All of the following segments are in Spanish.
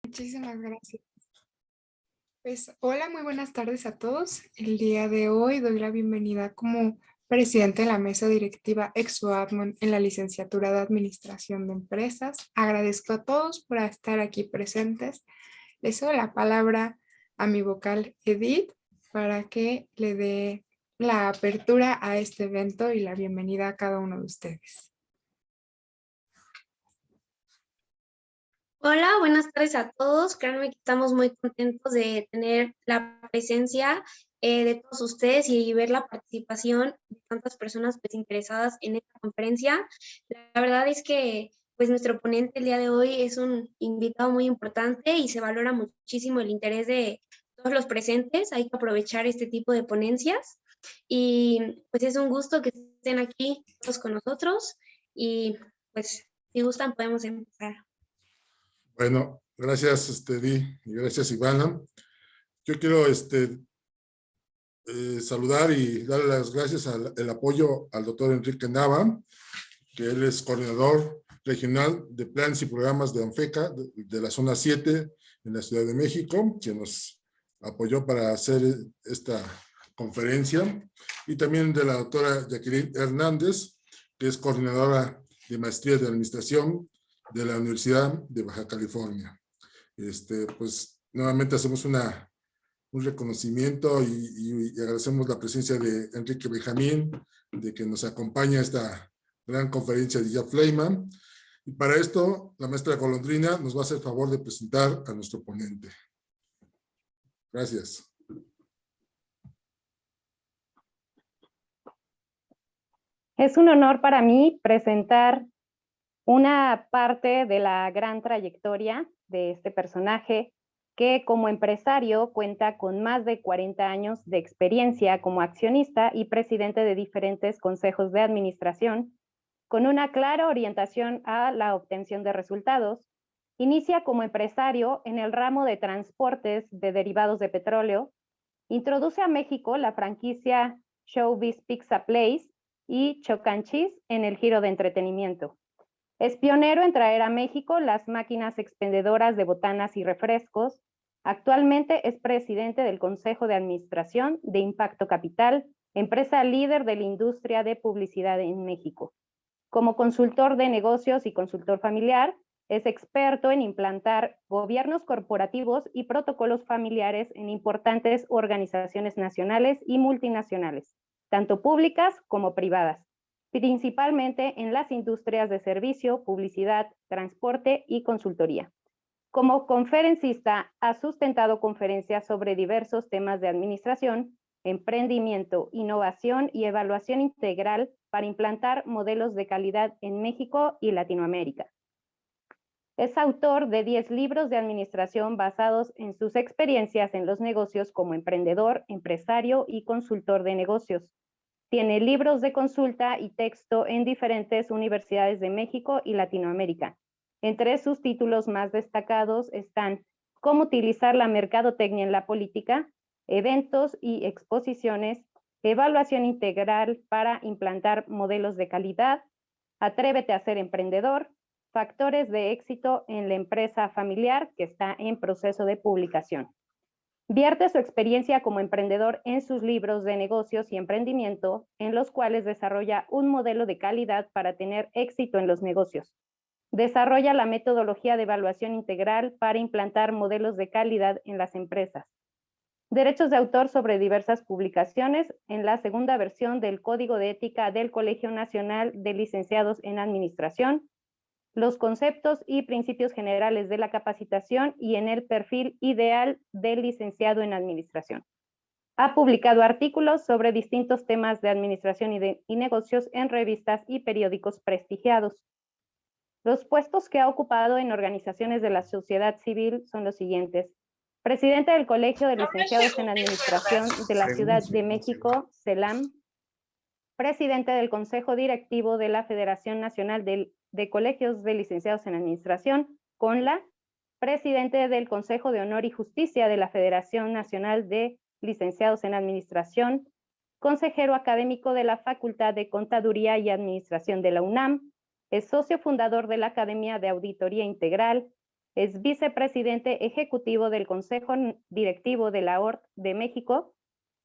Muchísimas gracias. Pues hola, muy buenas tardes a todos. El día de hoy doy la bienvenida como presidente de la mesa directiva Exoadmon en la licenciatura de Administración de Empresas. Agradezco a todos por estar aquí presentes. Les doy la palabra a mi vocal Edith para que le dé la apertura a este evento y la bienvenida a cada uno de ustedes. Hola, buenas tardes a todos. Créanme que estamos muy contentos de tener la presencia de todos ustedes y ver la participación de tantas personas pues, interesadas en esta conferencia. La verdad es que pues nuestro ponente el día de hoy es un invitado muy importante y se valora muchísimo el interés de todos los presentes. Hay que aprovechar este tipo de ponencias y pues es un gusto que estén aquí todos con nosotros y pues si gustan podemos empezar. Bueno, gracias, Di, y gracias, Ivana. Yo quiero saludar y darle las gracias al el apoyo al doctor Enrique Nava, que él es coordinador regional de planes y programas de ANFECA de la zona 7 en la Ciudad de México, que nos apoyó para hacer esta conferencia, y también de la doctora Jacqueline Hernández, que es coordinadora de maestría de administración de la Universidad de Baja California. Pues nuevamente hacemos un reconocimiento y agradecemos la presencia de Enrique Benjamín, de que nos acompaña a esta gran conferencia de Jeff Fleiman. Y para esto, la maestra Golondrina nos va a hacer el favor de presentar a nuestro ponente. Gracias. Es un honor para mí presentar una parte de la gran trayectoria de este personaje que como empresario cuenta con más de 40 años de experiencia como accionista y presidente de diferentes consejos de administración, con una clara orientación a la obtención de resultados. Inicia como empresario en el ramo de transportes de derivados de petróleo, introduce a México la franquicia Showbiz Pizza Place y Chocanchis en el giro de entretenimiento. Es pionero en traer a México las máquinas expendedoras de botanas y refrescos. Actualmente es presidente del Consejo de Administración de Impacto Capital, empresa líder de la industria de publicidad en México. Como consultor de negocios y consultor familiar, es experto en implantar gobiernos corporativos y protocolos familiares en importantes organizaciones nacionales y multinacionales, tanto públicas como privadas, principalmente en las industrias de servicio, publicidad, transporte y consultoría. Como conferencista, ha sustentado conferencias sobre diversos temas de administración, emprendimiento, innovación y evaluación integral para implantar modelos de calidad en México y Latinoamérica. Es autor de 10 libros de administración basados en sus experiencias en los negocios como emprendedor, empresario y consultor de negocios. Tiene libros de consulta y texto en diferentes universidades de México y Latinoamérica. Entre sus títulos más destacados están Cómo utilizar la mercadotecnia en la política, eventos y exposiciones, evaluación integral para implantar modelos de calidad, Atrévete a ser emprendedor, factores de éxito en la empresa familiar que está en proceso de publicación. Vierte su experiencia como emprendedor en sus libros de negocios y emprendimiento, en los cuales desarrolla un modelo de calidad para tener éxito en los negocios. Desarrolla la metodología de evaluación integral para implantar modelos de calidad en las empresas. Derechos de autor sobre diversas publicaciones en la segunda versión del Código de Ética del Colegio Nacional de Licenciados en Administración, los conceptos y principios generales de la capacitación y en el perfil ideal del licenciado en administración. Ha publicado artículos sobre distintos temas de administración y negocios en revistas y periódicos prestigiados. Los puestos que ha ocupado en organizaciones de la sociedad civil son los siguientes: presidente del Colegio de Licenciados en Administración de la Ciudad de México, CELAM, presidente del Consejo Directivo de la Federación Nacional de Colegios de Licenciados en Administración, CONLA, presidente del Consejo de Honor y Justicia de la Federación Nacional de Licenciados en Administración, consejero académico de la Facultad de Contaduría y Administración de la UNAM, es socio fundador de la Academia de Auditoría Integral, es vicepresidente ejecutivo del Consejo Directivo de la ORT de México,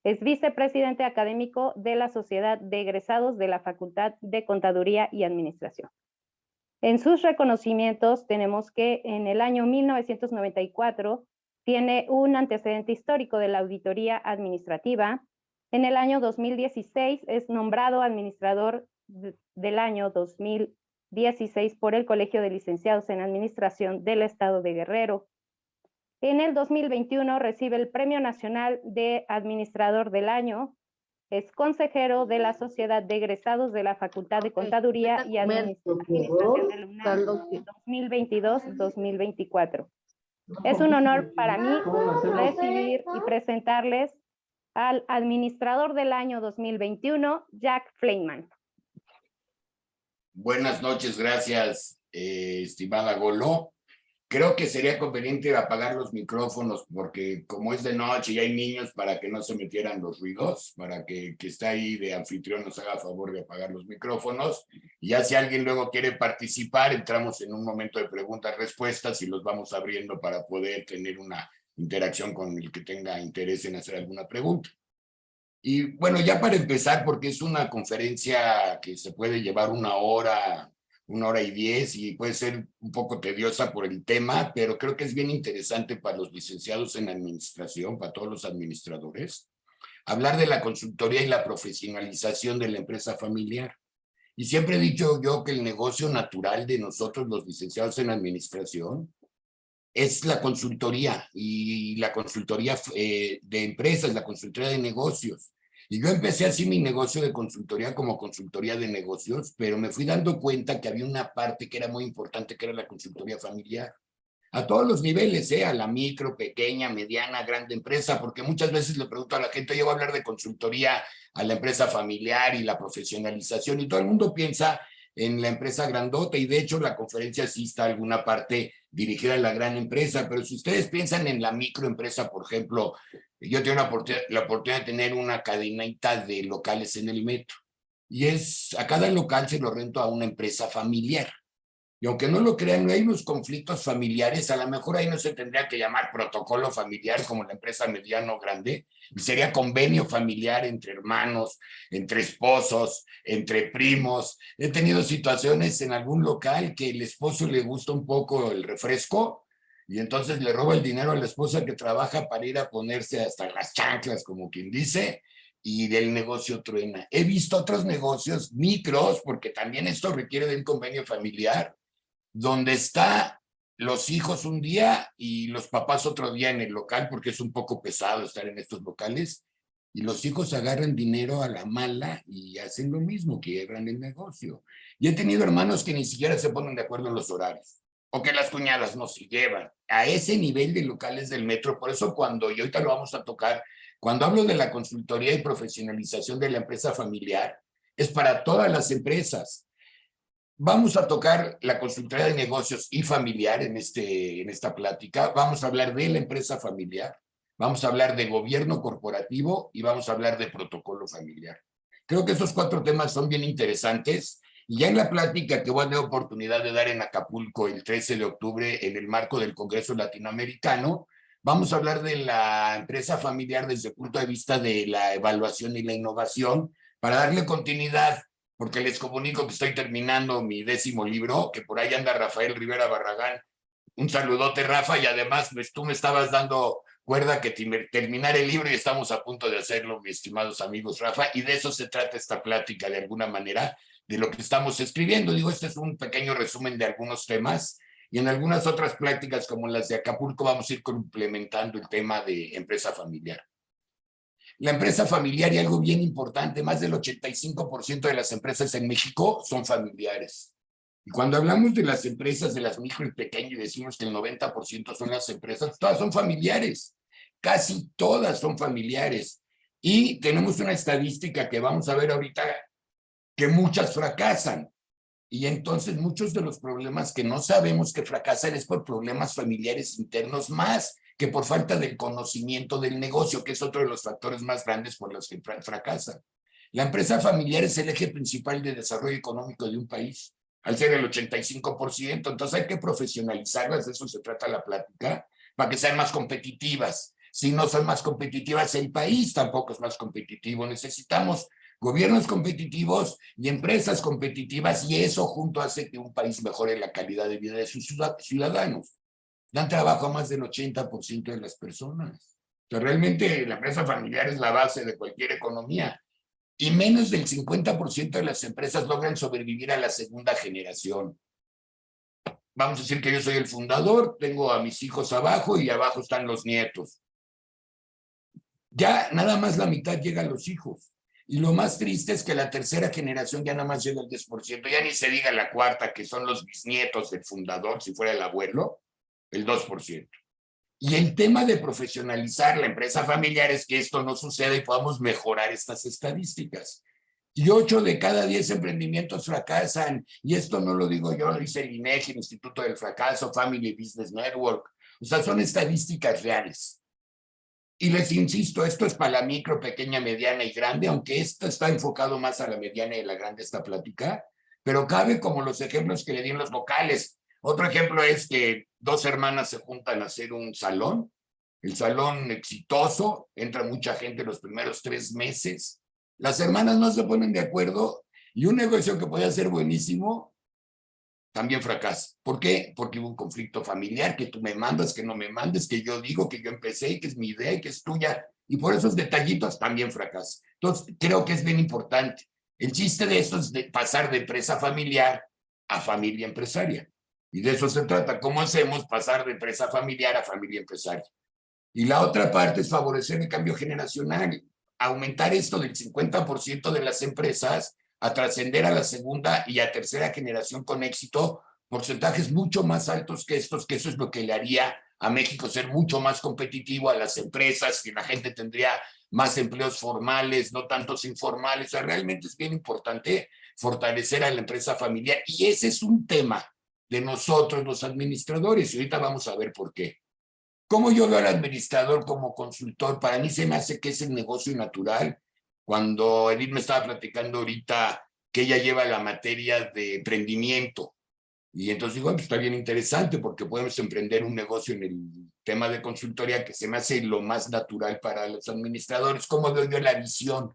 es vicepresidente académico de la Sociedad de Egresados de la Facultad de Contaduría y Administración. En sus reconocimientos tenemos que en el año 1994 tiene un antecedente histórico de la auditoría administrativa. En el año 2016 es nombrado administrador del año 2016 por el Colegio de Licenciados en Administración del Estado de Guerrero. En el 2021 recibe el Premio Nacional de Administrador del Año. Es consejero de la Sociedad de Egresados de la Facultad de Contaduría y Administración de la UNAM 2022-2024. Es un honor para mí recibir y presentarles al Administrador del Año 2021, Jack Fleischmann. Buenas noches, gracias, estimada Golo. Creo que sería conveniente apagar los micrófonos porque como es de noche y hay niños, para que no se metieran los ruidos, para que está ahí de anfitrión nos haga favor de apagar los micrófonos. Y ya si alguien luego quiere participar, entramos en un momento de preguntas-respuestas y los vamos abriendo para poder tener una interacción con el que tenga interés en hacer alguna pregunta. Y bueno, ya para empezar, porque es una conferencia que se puede llevar 1 hora, 1 hora y 10, y puede ser un poco tediosa por el tema, pero creo que es bien interesante para los licenciados en administración, para todos los administradores, hablar de la consultoría y la profesionalización de la empresa familiar. Y siempre he dicho yo que el negocio natural de nosotros, los licenciados en administración, es la consultoría, y la consultoría de empresas, la consultoría de negocios. Y yo empecé así mi negocio de consultoría como consultoría de negocios, pero me fui dando cuenta que había una parte que era muy importante, que era la consultoría familiar. A todos los niveles, a la micro, pequeña, mediana, grande empresa, porque muchas veces le pregunto a la gente, yo voy a hablar de consultoría a la empresa familiar y la profesionalización, y todo el mundo piensa en la empresa grandota, y de hecho la conferencia sí está alguna parte dirigida a la gran empresa, pero si ustedes piensan en la microempresa, por ejemplo, yo tengo la oportunidad de tener una cadenita de locales en el metro, y a cada local se lo rento a una empresa familiar. Y aunque no lo crean, hay unos conflictos familiares, a lo mejor ahí no se tendría que llamar protocolo familiar como la empresa mediano o grande, y sería convenio familiar entre hermanos, entre esposos, entre primos. He tenido situaciones en algún local que el esposo le gusta un poco el refresco, y entonces le roba el dinero a la esposa que trabaja para ir a ponerse hasta las chanclas, como quien dice, y del negocio truena. He visto otros negocios micros, porque también esto requiere de un convenio familiar, donde está los hijos un día y los papás otro día en el local, porque es un poco pesado estar en estos locales, y los hijos agarran dinero a la mala y hacen lo mismo, quiebran el negocio. Y he tenido hermanos que ni siquiera se ponen de acuerdo en los horarios, o que las cuñadas no se llevan. A ese nivel de locales del metro, por eso cuando, y ahorita lo vamos a tocar, cuando hablo de la consultoría y profesionalización de la empresa familiar, es para todas las empresas. Vamos a tocar la consultoría de negocios y familiar en esta plática. Vamos a hablar de la empresa familiar, vamos a hablar de gobierno corporativo y vamos a hablar de protocolo familiar. Creo que esos 4 temas son bien interesantes, y ya en la plática que voy a tener oportunidad de dar en Acapulco el 13 de octubre en el marco del Congreso Latinoamericano, vamos a hablar de la empresa familiar desde el punto de vista de la evaluación y la innovación, para darle continuidad, porque les comunico que estoy terminando mi 10º libro, que por ahí anda Rafael Rivera Barragán. Un saludote, Rafa, y además pues, tú me estabas dando cuerda que terminar el libro y estamos a punto de hacerlo, mis estimados amigos, Rafa, y de eso se trata esta plática de alguna manera, de lo que estamos escribiendo. Digo, este es un pequeño resumen de algunos temas, y en algunas otras pláticas como las de Acapulco vamos a ir complementando el tema de empresa familiar. La empresa familiar, y algo bien importante, más del 85% de las empresas en México son familiares. Y cuando hablamos de las empresas, de las micro y pequeñas, y decimos que el 90% son las empresas, todas son familiares. Casi todas son familiares. Y tenemos una estadística que vamos a ver ahorita, que muchas fracasan. Y entonces muchos de los problemas que no sabemos que fracasan es por problemas familiares internos, más que por falta del conocimiento del negocio, que es otro de los factores más grandes por los que fracasan. La empresa familiar es el eje principal de desarrollo económico de un país. al ser el 85%. Entonces hay que profesionalizarlas, de eso se trata la plática, para que sean más competitivas. Si no son más competitivas, el país tampoco es más competitivo. Necesitamos gobiernos competitivos y empresas competitivas, y eso junto hace que un país mejore la calidad de vida de sus ciudadanos. Dan trabajo a más del 80% de las personas. O sea, realmente la empresa familiar es la base de cualquier economía. Y menos del 50% de las empresas logran sobrevivir a la segunda generación. Vamos a decir que yo soy el fundador, tengo a mis hijos abajo y abajo están los nietos. Ya nada más la mitad llega a los hijos. Y lo más triste es que la tercera generación ya nada más llega al 10%. Ya ni se diga la cuarta, que son los bisnietos del fundador, si fuera el abuelo, el 2%. Y el tema de profesionalizar la empresa familiar es que esto no suceda y podamos mejorar estas estadísticas. Y 8 de cada 10 emprendimientos fracasan. Y esto no lo digo yo, lo dice el INEGI, el Instituto del Fracaso, Family Business Network. O sea, son estadísticas reales. Y les insisto, esto es para la micro, pequeña, mediana y grande, aunque esto está enfocado más a la mediana y a la grande esta plática, pero cabe como los ejemplos que le di en los locales. Otro ejemplo es que 2 hermanas se juntan a hacer un salón, el salón exitoso, entra mucha gente los primeros 3 meses, las hermanas no se ponen de acuerdo y un negocio que podía ser buenísimo también fracasa. ¿Por qué? Porque hubo un conflicto familiar, que tú me mandas, que no me mandes, que yo digo, que yo empecé y que es mi idea y que es tuya. Y por esos detallitos también fracasa. Entonces, creo que es bien importante. El chiste de esto es de pasar de empresa familiar a familia empresaria. Y de eso se trata. ¿Cómo hacemos pasar de empresa familiar a familia empresaria? Y la otra parte es favorecer el cambio generacional. Aumentar esto del 50% de las empresas a trascender a la segunda y a tercera generación con éxito, porcentajes mucho más altos que estos, que eso es lo que le haría a México ser mucho más competitivo, a las empresas, que la gente tendría más empleos formales, no tantos informales. O sea, realmente es bien importante fortalecer a la empresa familiar y ese es un tema de nosotros los administradores y ahorita vamos a ver por qué. ¿Cómo yo veo al administrador como consultor? Para mí se me hace que es el negocio natural. Cuando Edith me estaba platicando ahorita que ella lleva la materia de emprendimiento. Y entonces digo, pues está bien interesante porque podemos emprender un negocio en el tema de consultoría que se me hace lo más natural para los administradores. ¿Cómo veo yo la visión?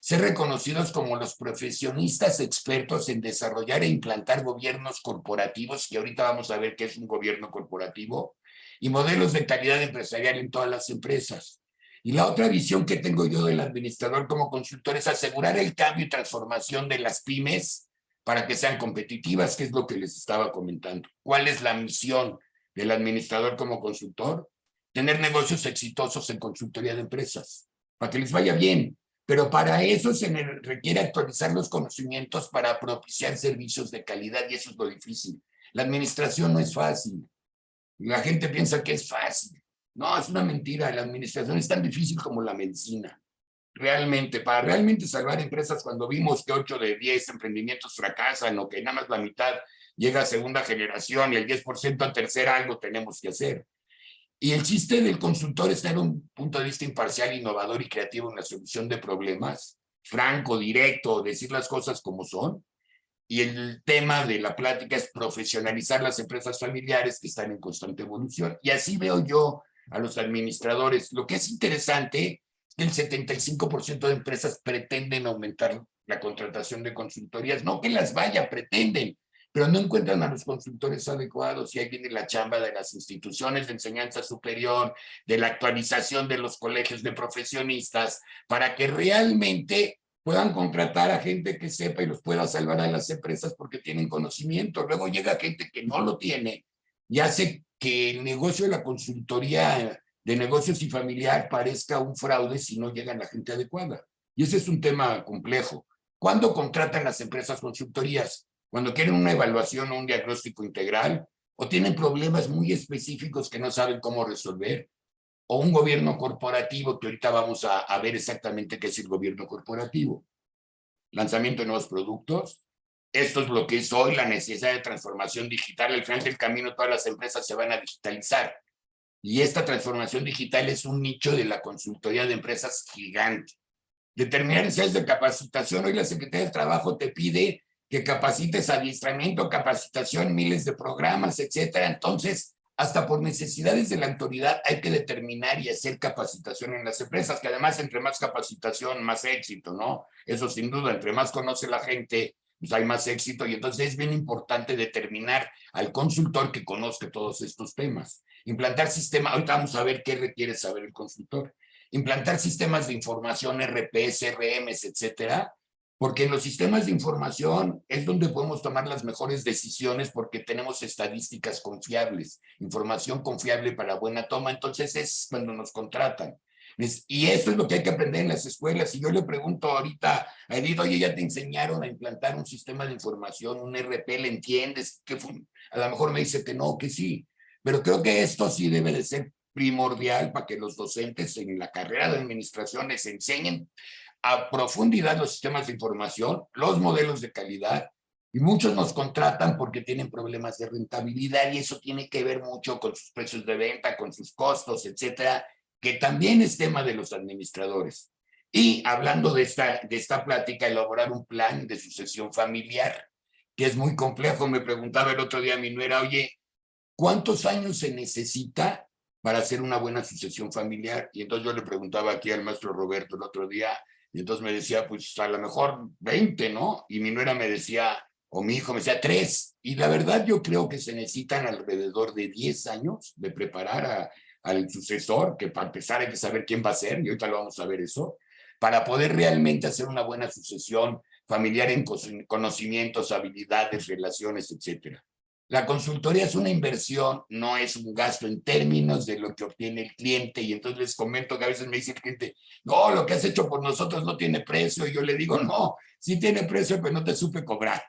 Ser reconocidos como los profesionistas expertos en desarrollar e implantar gobiernos corporativos, y ahorita vamos a ver qué es un gobierno corporativo, y modelos de calidad empresarial en todas las empresas. Y la otra visión que tengo yo del administrador como consultor es asegurar el cambio y transformación de las pymes para que sean competitivas, que es lo que les estaba comentando. ¿Cuál es la misión del administrador como consultor? Tener negocios exitosos en consultoría de empresas, para que les vaya bien. Pero para eso se requiere actualizar los conocimientos para propiciar servicios de calidad y eso es lo difícil. La administración no es fácil. La gente piensa que es fácil. No, es una mentira. La administración es tan difícil como la medicina. Realmente, para realmente salvar empresas, cuando vimos que 8 de 10 emprendimientos fracasan o que nada más la mitad llega a segunda generación y el 10% a tercera, algo tenemos que hacer. Y el chiste del consultor es tener un punto de vista imparcial, innovador y creativo en la solución de problemas, franco, directo, decir las cosas como son. Y el tema de la plática es profesionalizar las empresas familiares que están en constante evolución. Y así veo yo a los administradores. Lo que es interesante es que el 75% de empresas pretenden aumentar la contratación de consultorías. No que las vaya, pretenden, pero no encuentran a los consultores adecuados y ahí viene la chamba de las instituciones de enseñanza superior, de la actualización de los colegios de profesionistas, para que realmente puedan contratar a gente que sepa y los pueda salvar a las empresas porque tienen conocimiento. Luego llega gente que no lo tiene y hace que el negocio de la consultoría de negocios y familiar parezca un fraude si no llega la gente adecuada. Y ese es un tema complejo. ¿Cuándo contratan las empresas consultorías? Cuando quieren una evaluación o un diagnóstico integral, o tienen problemas muy específicos que no saben cómo resolver, o un gobierno corporativo, que ahorita vamos a ver exactamente qué es el gobierno corporativo. Lanzamiento de nuevos productos. Esto es lo que es hoy la necesidad de transformación digital. Al final del camino todas las empresas se van a digitalizar. Y esta transformación digital es un nicho de la consultoría de empresas gigante. Determinar necesidades de capacitación. Hoy la Secretaría del Trabajo te pide que capacites, adiestramiento, capacitación, miles de programas, etcétera. Entonces, hasta por necesidades de la autoridad hay que determinar y hacer capacitación en las empresas, que además entre más capacitación, más éxito, ¿no? Eso sin duda, entre más conoce la gente, pues hay más éxito, y entonces es bien importante determinar al consultor que conozca todos estos temas. Implantar sistemas, ahorita vamos a ver qué requiere saber el consultor. Implantar sistemas de información, RP, CRMs, etcétera, porque en los sistemas de información es donde podemos tomar las mejores decisiones porque tenemos estadísticas confiables, información confiable para buena toma, entonces es cuando nos contratan. Y eso es lo que hay que aprender en las escuelas. Y yo le pregunto ahorita a Edith, oye, ¿ya te enseñaron a implantar un sistema de información, un RP? ¿Le entiendes? A lo mejor me dice que no, que sí. Pero creo que esto sí debe de ser primordial para que los docentes en la carrera de administración les enseñen a profundidad los sistemas de información, los modelos de calidad, y muchos nos contratan porque tienen problemas de rentabilidad y eso tiene que ver mucho con sus precios de venta, con sus costos, etcétera, que también es tema de los administradores. Y hablando de esta plática, elaborar un plan de sucesión familiar, que es muy complejo. Me preguntaba el otro día mi nuera, oye, ¿cuántos años se necesita para hacer una buena sucesión familiar? Y entonces yo le preguntaba aquí al maestro Roberto el otro día, y entonces me decía, pues a lo mejor 20, ¿no? Y mi nuera me decía, o mi hijo me decía 3. Y la verdad yo creo que se necesitan alrededor de 10 años de preparar al sucesor, que para empezar hay que saber quién va a ser, y ahorita lo vamos a ver eso, para poder realmente hacer una buena sucesión familiar en conocimientos, habilidades, relaciones, etcétera. La consultoría es una inversión, no es un gasto en términos de lo que obtiene el cliente, y entonces les comento que a veces me dice el cliente, no, lo que has hecho por nosotros no tiene precio, y yo le digo, no, sí tiene precio, pero no te supe cobrar,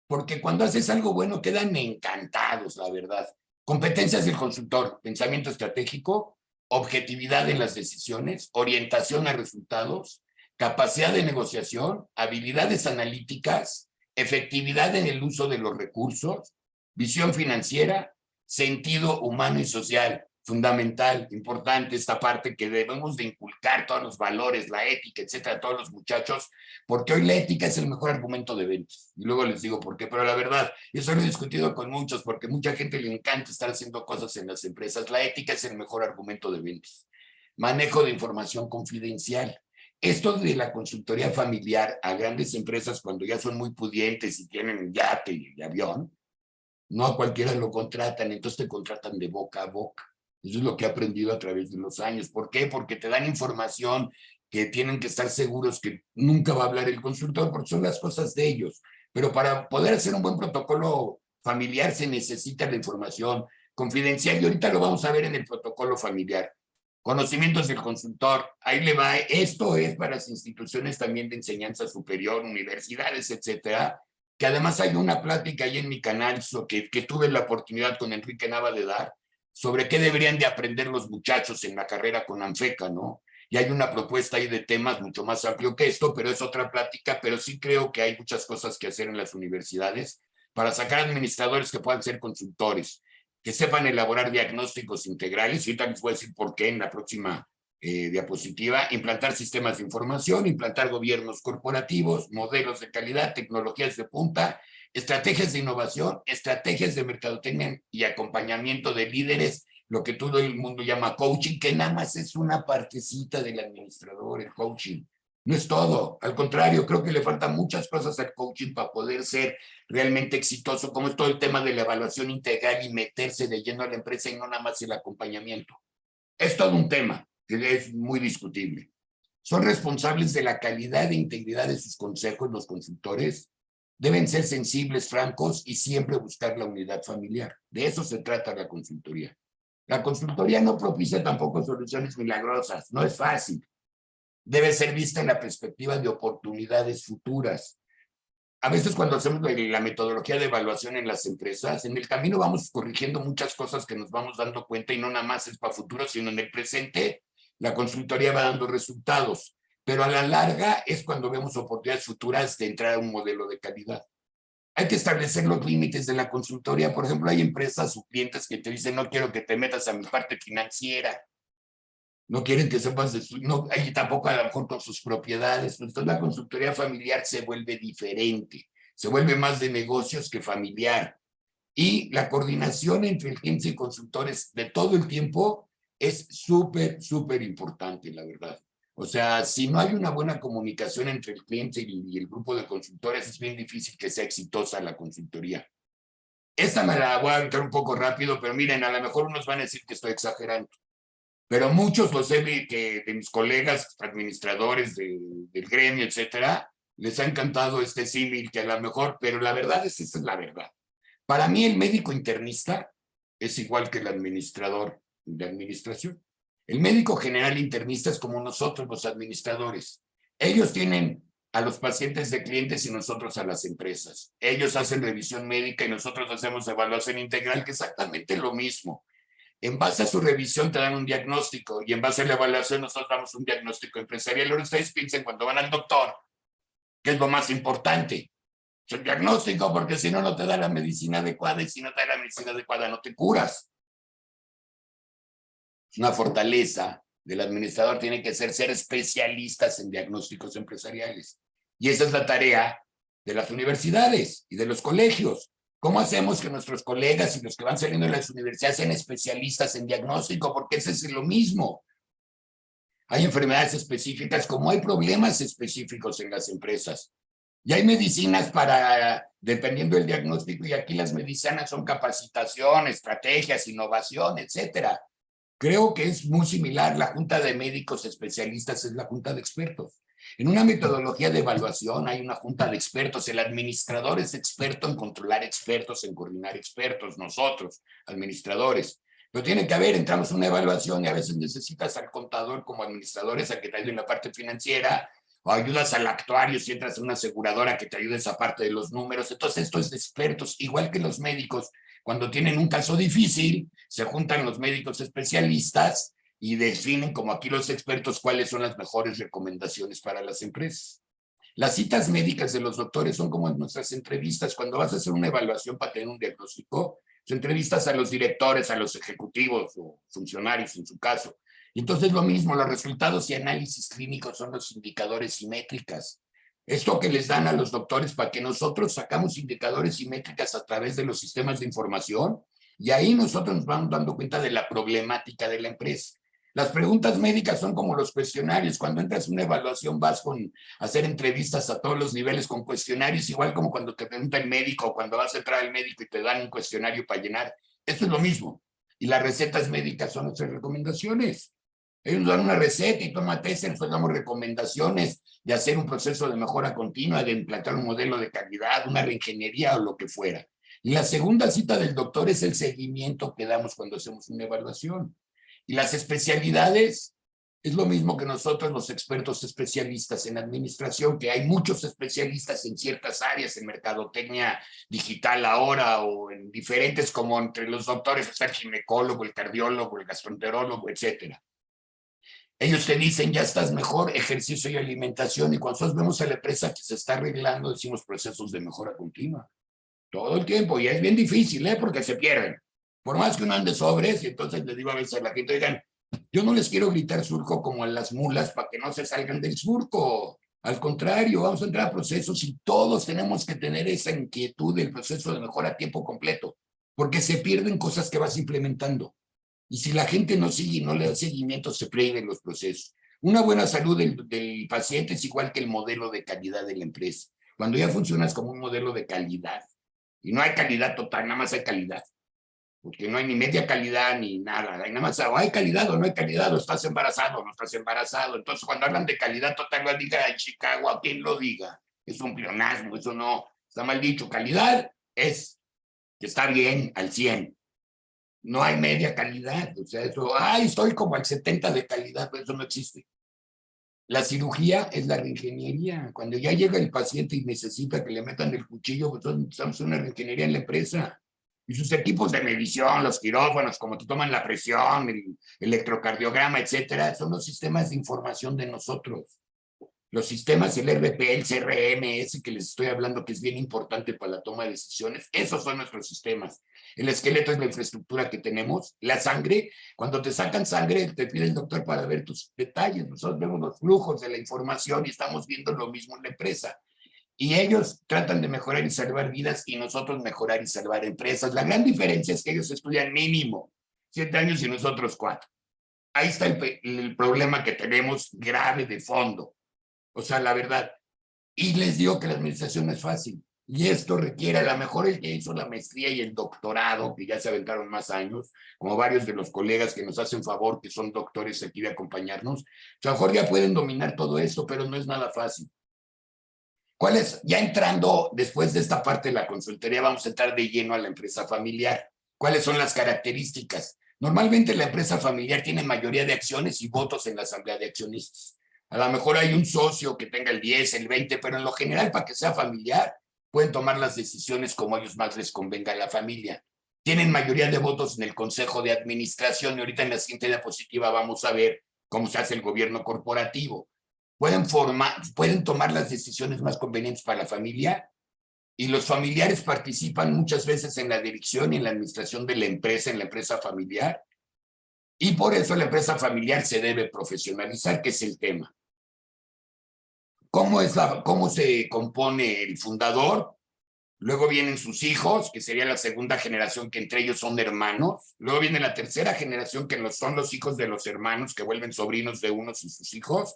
porque cuando haces algo bueno quedan encantados, la verdad. Competencias del consultor, pensamiento estratégico, objetividad en las decisiones, orientación a resultados, capacidad de negociación, habilidades analíticas, efectividad en el uso de los recursos, visión financiera, sentido humano y social. Fundamental, importante esta parte que debemos de inculcar todos los valores, la ética, etcétera, a todos los muchachos, porque hoy la ética es el mejor argumento de ventas. Y luego les digo por qué, pero la verdad, eso lo he discutido con muchos, porque mucha gente le encanta estar haciendo cosas en las empresas. La ética es el mejor argumento de ventas. Manejo de información confidencial. Esto de la consultoría familiar a grandes empresas cuando ya son muy pudientes y tienen yate y avión, no a cualquiera lo contratan, entonces te contratan de boca a boca. Eso es lo que he aprendido a través de los años. ¿Por qué? Porque te dan información que tienen que estar seguros que nunca va a hablar el consultor, porque son las cosas de ellos. Pero para poder hacer un buen protocolo familiar se necesita la información confidencial, y ahorita lo vamos a ver en el protocolo familiar. Conocimientos del consultor, ahí le va. Esto es para las instituciones también de enseñanza superior, universidades, etcétera, que además hay una plática ahí en mi canal que tuve la oportunidad con Enrique Nava de dar, sobre qué deberían de aprender los muchachos en la carrera con ANFECA, ¿no? Y hay una propuesta ahí de temas mucho más amplio que esto, pero es otra plática, pero sí creo que hay muchas cosas que hacer en las universidades para sacar administradores que puedan ser consultores, que sepan elaborar diagnósticos integrales, y ahorita les voy a decir por qué en la próxima diapositiva, implantar sistemas de información, implantar gobiernos corporativos, modelos de calidad, tecnologías de punta, estrategias de innovación, estrategias de mercadotecnia y acompañamiento de líderes, lo que todo el mundo llama coaching, que nada más es una partecita del administrador, el coaching. No es todo, al contrario, creo que le faltan muchas cosas al coaching para poder ser realmente exitoso, como es todo el tema de la evaluación integral y meterse de lleno a la empresa y no nada más el acompañamiento. Es todo un tema que es muy discutible. Son responsables de la calidad e integridad de sus consejos los consultores. Deben ser sensibles, francos y siempre buscar la unidad familiar. De eso se trata la consultoría. La consultoría no propicia tampoco soluciones milagrosas, no es fácil. Debe ser vista en la perspectiva de oportunidades futuras. A veces cuando hacemos la metodología de evaluación en las empresas, en el camino vamos corrigiendo muchas cosas que nos vamos dando cuenta y no nada más es para futuro, sino en el presente la consultoría va dando resultados. Pero a la larga es cuando vemos oportunidades futuras de entrar a un modelo de calidad. Hay que establecer los límites de la consultoría. Por ejemplo, hay empresas o clientes que te dicen, no quiero que te metas a mi parte financiera. No quieren que sepas de su, no, hay tampoco a lo mejor con sus propiedades. Entonces la consultoría familiar se vuelve diferente. se vuelve más de negocios que familiar. Y la coordinación entre el cliente y consultores de todo el tiempo es súper, súper importante, la verdad. O sea, si no hay una buena comunicación entre el cliente y el grupo de consultores, es bien difícil que sea exitosa la consultoría. Esta me la voy a aventar un poco rápido, pero miren, a lo mejor unos van a decir que estoy exagerando. Pero muchos los he visto de mis colegas administradores del gremio, etcétera, les ha encantado este símil que a lo mejor, pero la verdad es, esta es la verdad. Para mí el médico internista es igual que el administrador de administración. El médico general internista es como nosotros los administradores. Ellos tienen a los pacientes de clientes y nosotros a las empresas. Ellos hacen revisión médica y nosotros hacemos evaluación integral, que es exactamente lo mismo. En base a su revisión te dan un diagnóstico y en base a la evaluación nosotros damos un diagnóstico empresarial. Ahora ustedes piensen cuando van al doctor, ¿qué es lo más importante? Es el diagnóstico, porque si no, no te da la medicina adecuada y si no te da la medicina adecuada no te curas. Es una fortaleza del administrador, tiene que ser especialistas en diagnósticos empresariales. Y esa es la tarea de las universidades y de los colegios. ¿Cómo hacemos que nuestros colegas y los que van saliendo de las universidades sean especialistas en diagnóstico? Porque ese es lo mismo. Hay enfermedades específicas, como hay problemas específicos en las empresas. Y hay medicinas para, dependiendo del diagnóstico, y aquí las medicinas son capacitación, estrategias, innovación, etcétera. Creo que es muy similar. La junta de médicos especialistas es la junta de expertos. En una metodología de evaluación hay una junta de expertos. El administrador es experto en controlar expertos, en coordinar expertos, nosotros, administradores. Pero tiene que haber, entramos a una evaluación y a veces necesitas al contador como administradores a que te ayude en la parte financiera, o ayudas al actuario si entras a una aseguradora que te ayude esa parte de los números. Entonces esto es de expertos, igual que los médicos. Cuando tienen un caso difícil, se juntan los médicos especialistas y definen, como aquí los expertos, cuáles son las mejores recomendaciones para las empresas. Las citas médicas de los doctores son como en nuestras entrevistas. Cuando vas a hacer una evaluación para tener un diagnóstico, entrevistas a los directores, a los ejecutivos o funcionarios en su caso. Y entonces lo mismo, los resultados y análisis clínicos son los indicadores y métricas. Esto que les dan a los doctores para que nosotros sacamos indicadores y métricas a través de los sistemas de información, y ahí nosotros nos vamos dando cuenta de la problemática de la empresa. Las preguntas médicas son como los cuestionarios. Cuando entras en una evaluación vas a hacer entrevistas a todos los niveles con cuestionarios, igual como cuando te pregunta el médico o cuando vas a entrar al médico y te dan un cuestionario para llenar. Esto es lo mismo. Y las recetas médicas son nuestras recomendaciones. Ellos nos dan una receta y tómate esa, nosotros damos recomendaciones de hacer un proceso de mejora continua, de implantar un modelo de calidad, una reingeniería o lo que fuera. Y la segunda cita del doctor es el seguimiento que damos cuando hacemos una evaluación. Y las especialidades es lo mismo que nosotros, los expertos especialistas en administración, que hay muchos especialistas en ciertas áreas, en mercadotecnia digital ahora, o en diferentes, como entre los doctores está el ginecólogo, el cardiólogo, el gastroenterólogo, etcétera. Ellos te dicen, ya estás mejor, ejercicio y alimentación, y cuando nosotros vemos a la empresa que se está arreglando, decimos procesos de mejora continua. Todo el tiempo, y es bien difícil, porque se pierden. Por más que uno ande sobres, y entonces les digo a veces a la gente, oigan, yo no les quiero gritar surco como a las mulas para que no se salgan del surco. Al contrario, vamos a entrar a procesos y todos tenemos que tener esa inquietud del proceso de mejora a tiempo completo, porque se pierden cosas que vas implementando. Y si la gente no sigue y no le da seguimiento, se pierden los procesos. Una buena salud del paciente es igual que el modelo de calidad de la empresa. Cuando ya funcionas como un modelo de calidad, y no hay calidad total, nada más hay calidad. Porque no hay ni media calidad ni nada. Hay nada más o hay calidad o no hay calidad, o estás embarazado o no estás embarazado. Entonces, cuando hablan de calidad total, lo diga en Chicago, a quien lo diga. Es un pleonasmo, eso no está mal dicho. Calidad es que está bien al 100. No hay media calidad. O sea, eso, estoy como al 70 de calidad, pero eso no existe. La cirugía es la reingeniería. Cuando ya llega el paciente y necesita que le metan el cuchillo, pues estamos en una reingeniería en la empresa. Y sus equipos de medición, los quirófanos, como te toman la presión, el electrocardiograma, etcétera, son los sistemas de información de nosotros. Los sistemas, el RP, el CRM, ese que les estoy hablando, que es bien importante para la toma de decisiones, esos son nuestros sistemas. El esqueleto es la infraestructura que tenemos. La sangre, cuando te sacan sangre, te pide el doctor para ver tus detalles. Nosotros vemos los flujos de la información y estamos viendo lo mismo en la empresa. Y ellos tratan de mejorar y salvar vidas y nosotros mejorar y salvar empresas. La gran diferencia es que ellos estudian mínimo 7 años y nosotros 4. Ahí está el problema que tenemos grave de fondo. O sea, la verdad. Y les digo que la administración no es fácil. Y esto requiere, a lo mejor el que hizo la maestría y el doctorado, que ya se aventaron más años, como varios de los colegas que nos hacen favor, que son doctores aquí de acompañarnos, a lo mejor ya pueden dominar todo esto, pero no es nada fácil. ¿Cuál es? Ya entrando después de esta parte de la consultoría, vamos a entrar de lleno a la empresa familiar. ¿Cuáles son las características? Normalmente la empresa familiar tiene mayoría de acciones y votos en la asamblea de accionistas. A lo mejor hay un socio que tenga el 10, el 20, pero en lo general, para que sea familiar, pueden tomar las decisiones como a ellos más les convenga a la familia. Tienen mayoría de votos en el consejo de administración y ahorita en la siguiente diapositiva vamos a ver cómo se hace el gobierno corporativo. Pueden tomar las decisiones más convenientes para la familia y los familiares participan muchas veces en la dirección y en la administración de la empresa familiar, y por eso la empresa familiar se debe profesionalizar, que es el tema. ¿Cómo se compone el fundador? Luego vienen sus hijos, que sería la segunda generación, que entre ellos son hermanos. Luego viene la tercera generación, que son los hijos de los hermanos, que vuelven sobrinos de unos y sus hijos.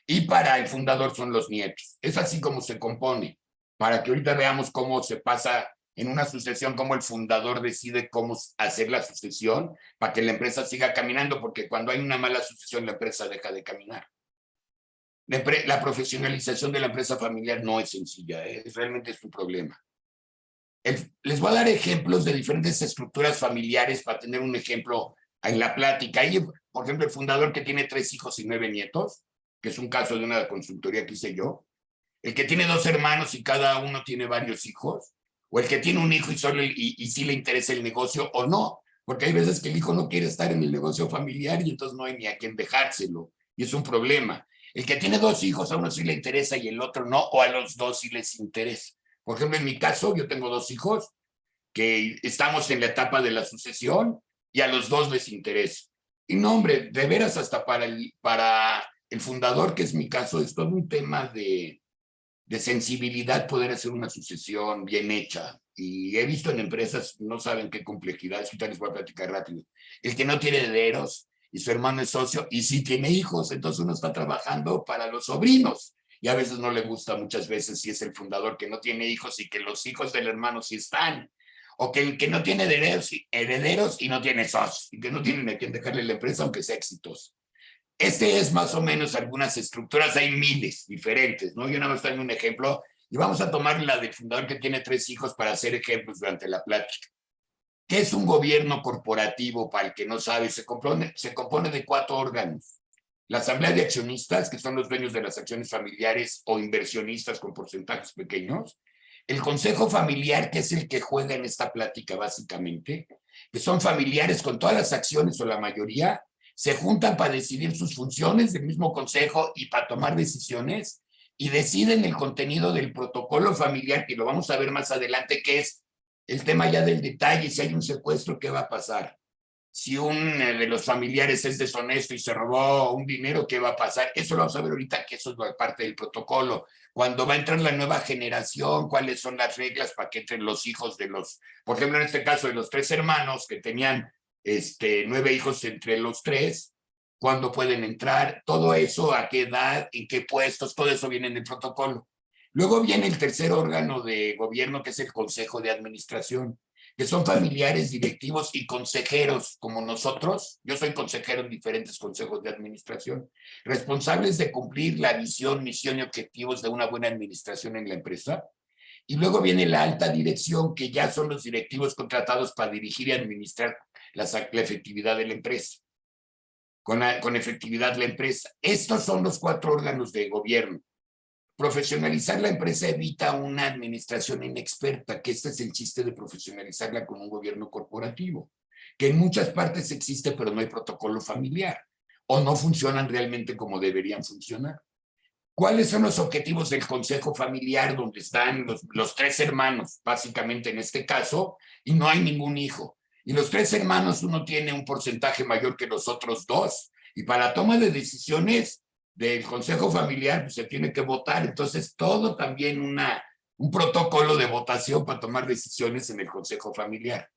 Y para el fundador son los nietos. Es así como se compone, para que ahorita veamos cómo se pasa en una sucesión, cómo el fundador decide cómo hacer la sucesión para que la empresa siga caminando, porque cuando hay una mala sucesión, la empresa deja de caminar. La profesionalización de la empresa familiar no es sencilla, realmente es un problema. Les voy a dar ejemplos de diferentes estructuras familiares para tener un ejemplo en la plática. Hay, por ejemplo, el fundador que tiene 3 hijos y 9 nietos, que es un caso de una consultoría que hice yo. El que tiene 2 hermanos y cada uno tiene varios hijos. O el que tiene un hijo y sí le interesa el negocio o no. Porque hay veces que el hijo no quiere estar en el negocio familiar y entonces no hay ni a quién dejárselo. Y es un problema. El que tiene 2 hijos, a uno sí le interesa y el otro no, o a los 2 sí les interesa. Por ejemplo, en mi caso, yo tengo 2 hijos que estamos en la etapa de la sucesión y a los 2 les interesa. Y no, hombre, de veras hasta para el fundador, que es mi caso, es todo un tema de sensibilidad poder hacer una sucesión bien hecha. Y he visto en empresas, no saben qué complejidad, ahorita les voy a platicar rápido. El que no tiene herederos y su hermano es socio y sí tiene hijos, entonces uno está trabajando para los sobrinos. Y a veces no le gusta, muchas veces, si es el fundador que no tiene hijos y que los hijos del hermano sí están. O que el que no tiene herederos y no tiene socios, y que no tienen a quien dejarle la empresa aunque sea exitoso. Este es más o menos algunas estructuras, hay miles diferentes, ¿no? Yo nada más traigo un ejemplo y vamos a tomar la del fundador que tiene 3 hijos para hacer ejemplos durante la plática. ¿Qué es un gobierno corporativo? Para el que no sabe, se compone de 4 órganos. La asamblea de accionistas, que son los dueños de las acciones familiares o inversionistas con porcentajes pequeños. El consejo familiar, que es el que juega en esta plática básicamente, que son familiares con todas las acciones o la mayoría, se juntan para decidir sus funciones del mismo consejo y para tomar decisiones y deciden el contenido del protocolo familiar, que lo vamos a ver más adelante, que es el tema ya del detalle. Si hay un secuestro, ¿qué va a pasar? Si un de los familiares es deshonesto y se robó un dinero, ¿qué va a pasar? Eso lo vamos a ver ahorita, que eso es parte del protocolo. Cuando va a entrar la nueva generación, ¿cuáles son las reglas para que entren los hijos de los, por ejemplo, en este caso de los 3 hermanos que tenían 9 hijos entre los 3, ¿cuándo pueden entrar? Todo eso, a qué edad, en qué puestos, todo eso viene en el protocolo. Luego viene el tercer órgano de gobierno, que es el Consejo de Administración, que son familiares, directivos y consejeros como nosotros. Yo soy consejero en diferentes consejos de administración, responsables de cumplir la visión, misión y objetivos de una buena administración en la empresa. Y luego viene la alta dirección, que ya son los directivos contratados para dirigir y administrar la efectividad de la empresa. Con efectividad la empresa. Estos son los 4 órganos de gobierno. Profesionalizar la empresa evita una administración inexperta, que este es el chiste de profesionalizarla con un gobierno corporativo, que en muchas partes existe, pero no hay protocolo familiar, o no funcionan realmente como deberían funcionar. ¿Cuáles son los objetivos del consejo familiar, donde están los 3 hermanos, básicamente en este caso, y no hay ningún hijo? Y los 3 hermanos, uno tiene un porcentaje mayor que los otros 2, y para la toma de decisiones, del consejo familiar, pues se tiene que votar. Entonces, todo también un protocolo de votación para tomar decisiones en el consejo familiar.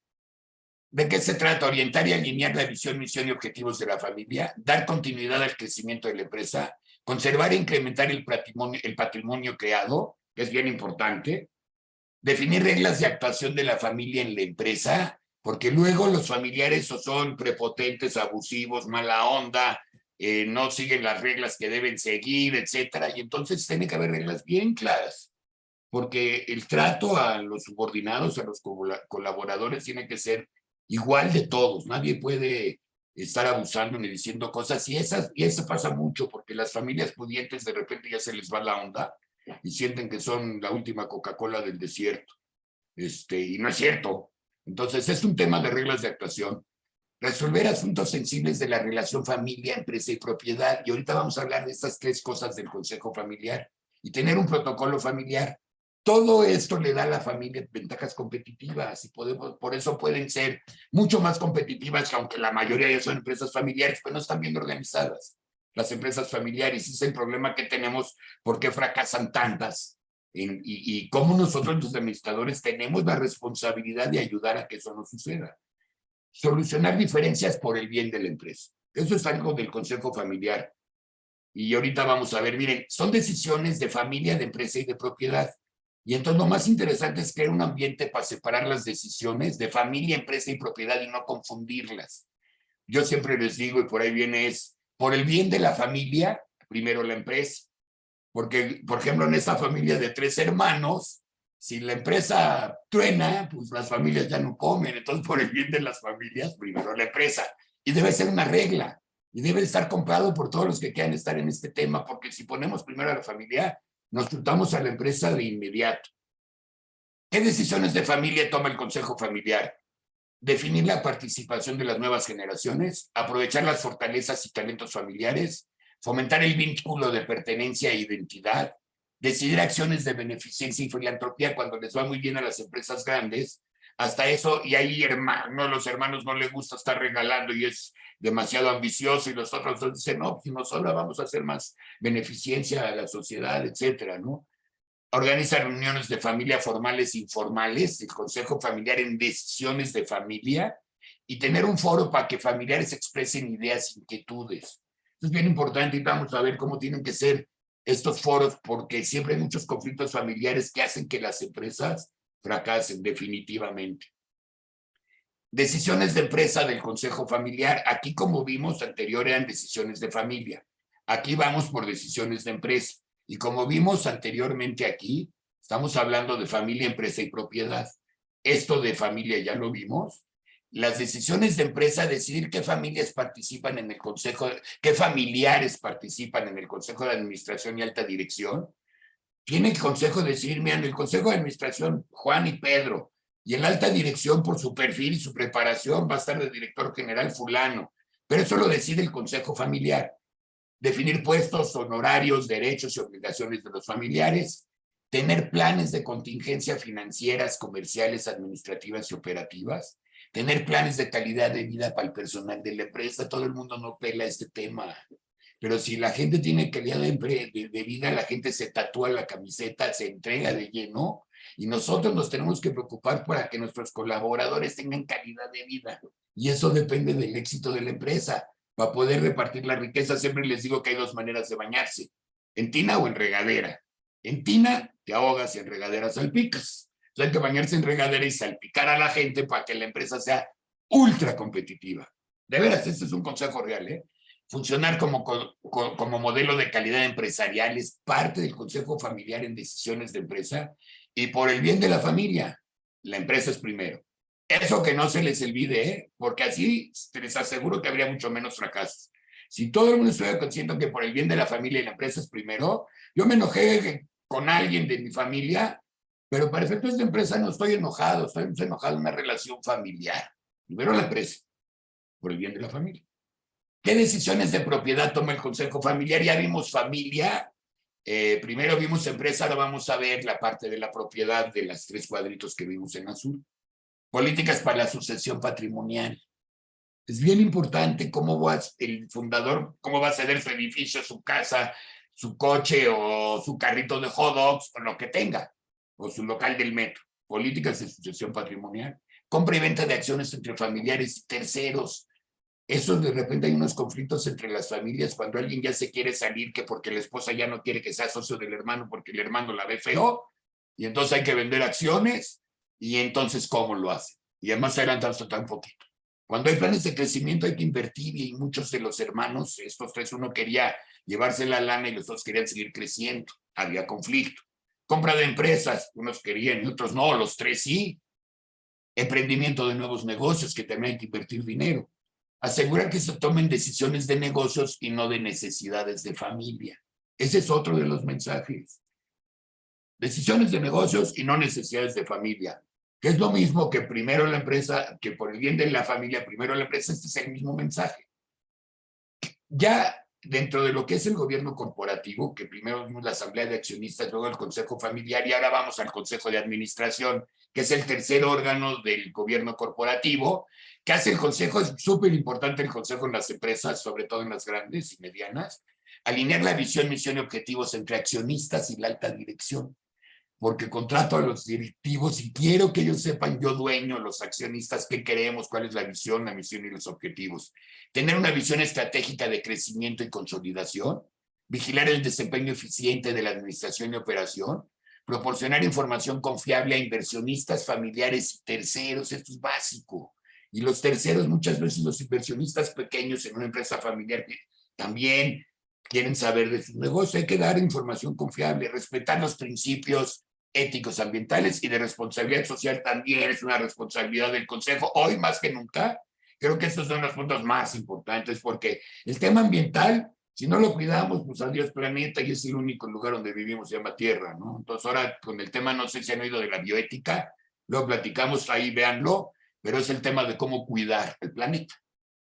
¿De qué se trata? Orientar y alinear la visión, misión y objetivos de la familia, dar continuidad al crecimiento de la empresa, conservar e incrementar el patrimonio creado, que es bien importante, definir reglas de actuación de la familia en la empresa, porque luego los familiares o son prepotentes, abusivos, mala onda, no siguen las reglas que deben seguir, etcétera, y entonces tiene que haber reglas bien claras, porque el trato a los subordinados, a los colaboradores, tiene que ser igual de todos. Nadie puede estar abusando ni diciendo cosas, y eso pasa mucho, porque las familias pudientes de repente ya se les va la onda y sienten que son la última Coca-Cola del desierto. Y no es cierto. Entonces, es un tema de reglas de actuación. Resolver asuntos sensibles de la relación familia, empresa y propiedad. Y ahorita vamos a hablar de estas 3 cosas del consejo familiar. Y tener un protocolo familiar. Todo esto le da a la familia ventajas competitivas y por eso pueden ser mucho más competitivas, aunque la mayoría ya son empresas familiares, pero no están bien organizadas. Las empresas familiares, ese es el problema que tenemos, ¿por qué fracasan tantas? Y cómo nosotros los administradores tenemos la responsabilidad de ayudar a que eso no suceda. Solucionar diferencias por el bien de la empresa. Eso es algo del consejo familiar. Y ahorita vamos a ver, miren, son decisiones de familia, de empresa y de propiedad. Y entonces lo más interesante es crear un ambiente para separar las decisiones de familia, empresa y propiedad y no confundirlas. Yo siempre les digo, y por ahí viene, es por el bien de la familia, primero la empresa. Porque, por ejemplo, en esta familia de 3 hermanos, si la empresa truena, pues las familias ya no comen. Entonces, por el bien de las familias, primero la empresa. Y debe ser una regla. Y debe estar comprado por todos los que quieran estar en este tema, porque si ponemos primero a la familia, nos chutamos a la empresa de inmediato. ¿Qué decisiones de familia toma el consejo familiar? Definir la participación de las nuevas generaciones, aprovechar las fortalezas y talentos familiares, fomentar el vínculo de pertenencia e identidad, decidir acciones de beneficencia y filantropía cuando les va muy bien a las empresas grandes, hasta eso, y ahí los hermanos no les gusta estar regalando y es demasiado ambicioso, y los otros dicen, no, si nos sobra vamos a hacer más beneficencia a la sociedad, etcétera, ¿no? Organiza reuniones de familia formales e informales, el consejo familiar en decisiones de familia, y tener un foro para que familiares expresen ideas, inquietudes. Es bien importante y vamos a ver cómo tienen que ser estos foros, porque siempre hay muchos conflictos familiares que hacen que las empresas fracasen definitivamente. Decisiones de empresa del consejo familiar. Aquí, como vimos anterior, eran decisiones de familia. Aquí vamos por decisiones de empresa. Y como vimos anteriormente aquí, estamos hablando de familia, empresa y propiedad. Esto de familia ya lo vimos. Las decisiones de empresa, decidir qué familias participan en el consejo, qué familiares participan en el consejo de administración y alta dirección. Tiene el consejo decidir, miren, el consejo de administración, Juan y Pedro, y en la alta dirección por su perfil y su preparación va a estar el director general fulano, pero eso lo decide el consejo familiar. Definir puestos, honorarios, derechos y obligaciones de los familiares, tener planes de contingencia financieras, comerciales, administrativas y operativas, tener planes de calidad de vida para el personal de la empresa. Todo el mundo no pela este tema, pero si la gente tiene calidad de vida, la gente se tatúa la camiseta, se entrega de lleno, y nosotros nos tenemos que preocupar para que nuestros colaboradores tengan calidad de vida, y eso depende del éxito de la empresa. Para poder repartir la riqueza, siempre les digo que hay 2 maneras de bañarse, en tina o en regadera. En tina te ahogas y en regadera salpicas. Entonces hay que bañarse en regadera y salpicar a la gente para que la empresa sea ultra competitiva. De veras, este es un consejo real, ¿eh? Funcionar como modelo de calidad empresarial es parte del consejo familiar en decisiones de empresa, y por el bien de la familia, la empresa es primero. Eso que no se les olvide, ¿eh? Porque así les aseguro que habría mucho menos fracasos. Si todo el mundo estuviera consciente que por el bien de la familia y la empresa es primero, yo me enojé con alguien de mi familia, pero para efectos de empresa no estoy enojado, estoy enojado en una relación familiar. Primero la empresa, por el bien de la familia. ¿Qué decisiones de propiedad toma el consejo familiar? Ya vimos familia, primero vimos empresa, ahora vamos a ver la parte de la propiedad de las 3 cuadritos que vimos en azul. Políticas para la sucesión patrimonial. Es bien importante cómo el fundador, cómo va a ceder su edificio, su casa, su coche o su carrito de hot dogs o lo que tenga, o su local del metro. Políticas de sucesión patrimonial. Compra y venta de acciones entre familiares y terceros. Eso de repente hay unos conflictos entre las familias cuando alguien ya se quiere salir, que porque la esposa ya no quiere que sea socio del hermano porque el hermano la ve feo, y entonces hay que vender acciones, y entonces ¿cómo lo hace? Y además se adelantarse tan poquito. Cuando hay planes de crecimiento hay que invertir, y muchos de los hermanos, estos tres, uno quería llevarse la lana y los dos querían seguir creciendo, había conflicto. Compra de empresas, unos querían y otros no, los tres sí. Emprendimiento de nuevos negocios, que también hay que invertir dinero. Asegurar que se tomen decisiones de negocios y no de necesidades de familia. Ese es otro de los mensajes. Decisiones de negocios y no necesidades de familia, que es lo mismo que primero la empresa, que por el bien de la familia, primero la empresa. Este es el mismo mensaje. Ya dentro de lo que es el gobierno corporativo, que primero vimos la asamblea de accionistas, luego el consejo familiar, y ahora vamos al consejo de administración, que es el tercer órgano del gobierno corporativo. ¿Qué hace el consejo? Es súper importante el consejo en las empresas, sobre todo en las grandes y medianas. Alinear la visión, misión y objetivos entre accionistas y la alta dirección. Porque contrato a los directivos y quiero que ellos sepan, yo dueño, los accionistas, qué queremos, cuál es la visión, la misión y los objetivos. Tener una visión estratégica de crecimiento y consolidación. Vigilar el desempeño eficiente de la administración y operación. Proporcionar información confiable a inversionistas, familiares y terceros. Esto es básico. Y los terceros, muchas veces los inversionistas pequeños en una empresa familiar también quieren saber de sus negocios. Hay que dar información confiable, respetar los principios éticos, ambientales y de responsabilidad social. También es una responsabilidad del consejo, hoy más que nunca. Creo que estos son los puntos más importantes, porque el tema ambiental, si no lo cuidamos, pues adiós planeta, y es el único lugar donde vivimos, se llama Tierra, ¿no? Entonces ahora con el tema, no sé si han oído de la bioética, lo platicamos ahí, véanlo, pero es el tema de cómo cuidar el planeta,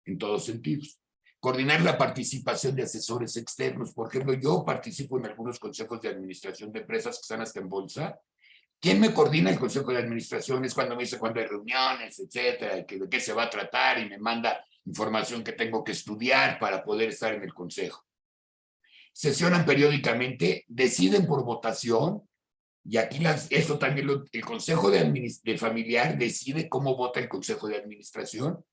en todos sentidos. Coordinar la participación de asesores externos. Por ejemplo, yo participo en algunos consejos de administración de empresas que están hasta en bolsa. ¿Quién me coordina el consejo de administración? Es cuando me dice cuándo hay reuniones, etcétera, y de qué se va a tratar, y me manda información que tengo que estudiar para poder estar en el consejo. Sesionan periódicamente, deciden por votación, y aquí eso también el consejo de familiar decide cómo vota el consejo de administración,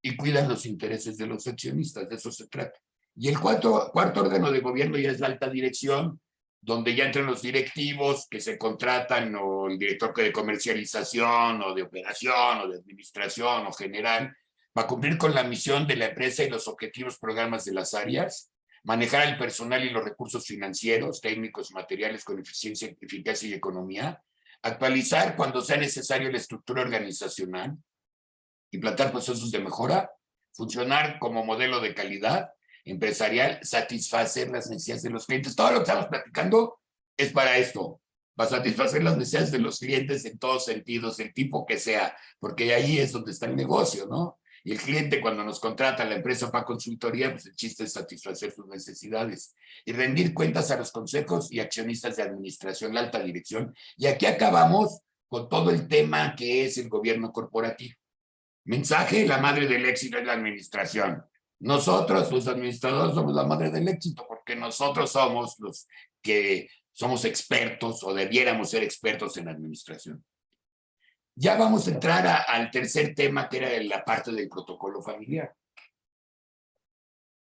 y cuidan los intereses de los accionistas, de eso se trata. Y el cuarto órgano de gobierno ya es la alta dirección, donde ya entran los directivos que se contratan, o el director de comercialización, o de operación, o de administración, o general, para cumplir con la misión de la empresa y los objetivos, programas de las áreas, manejar el personal y los recursos financieros, técnicos, materiales con eficiencia, eficacia y economía, actualizar cuando sea necesario la estructura organizacional, implantar procesos de mejora, funcionar como modelo de calidad empresarial, satisfacer las necesidades de los clientes. Todo lo que estamos platicando es para esto, para satisfacer las necesidades de los clientes en todos sentidos, el tipo que sea, porque ahí es donde está el negocio, ¿no? Y el cliente, cuando nos contrata a la empresa para consultoría, pues el chiste es satisfacer sus necesidades y rendir cuentas a los consejos y accionistas de administración, la alta dirección. Y aquí acabamos con todo el tema que es el gobierno corporativo. Mensaje: la madre del éxito es la administración. Nosotros, los administradores, somos la madre del éxito, porque nosotros somos los que somos expertos, o debiéramos ser expertos en administración. Ya vamos a entrar al tercer tema, que era la parte del protocolo familiar.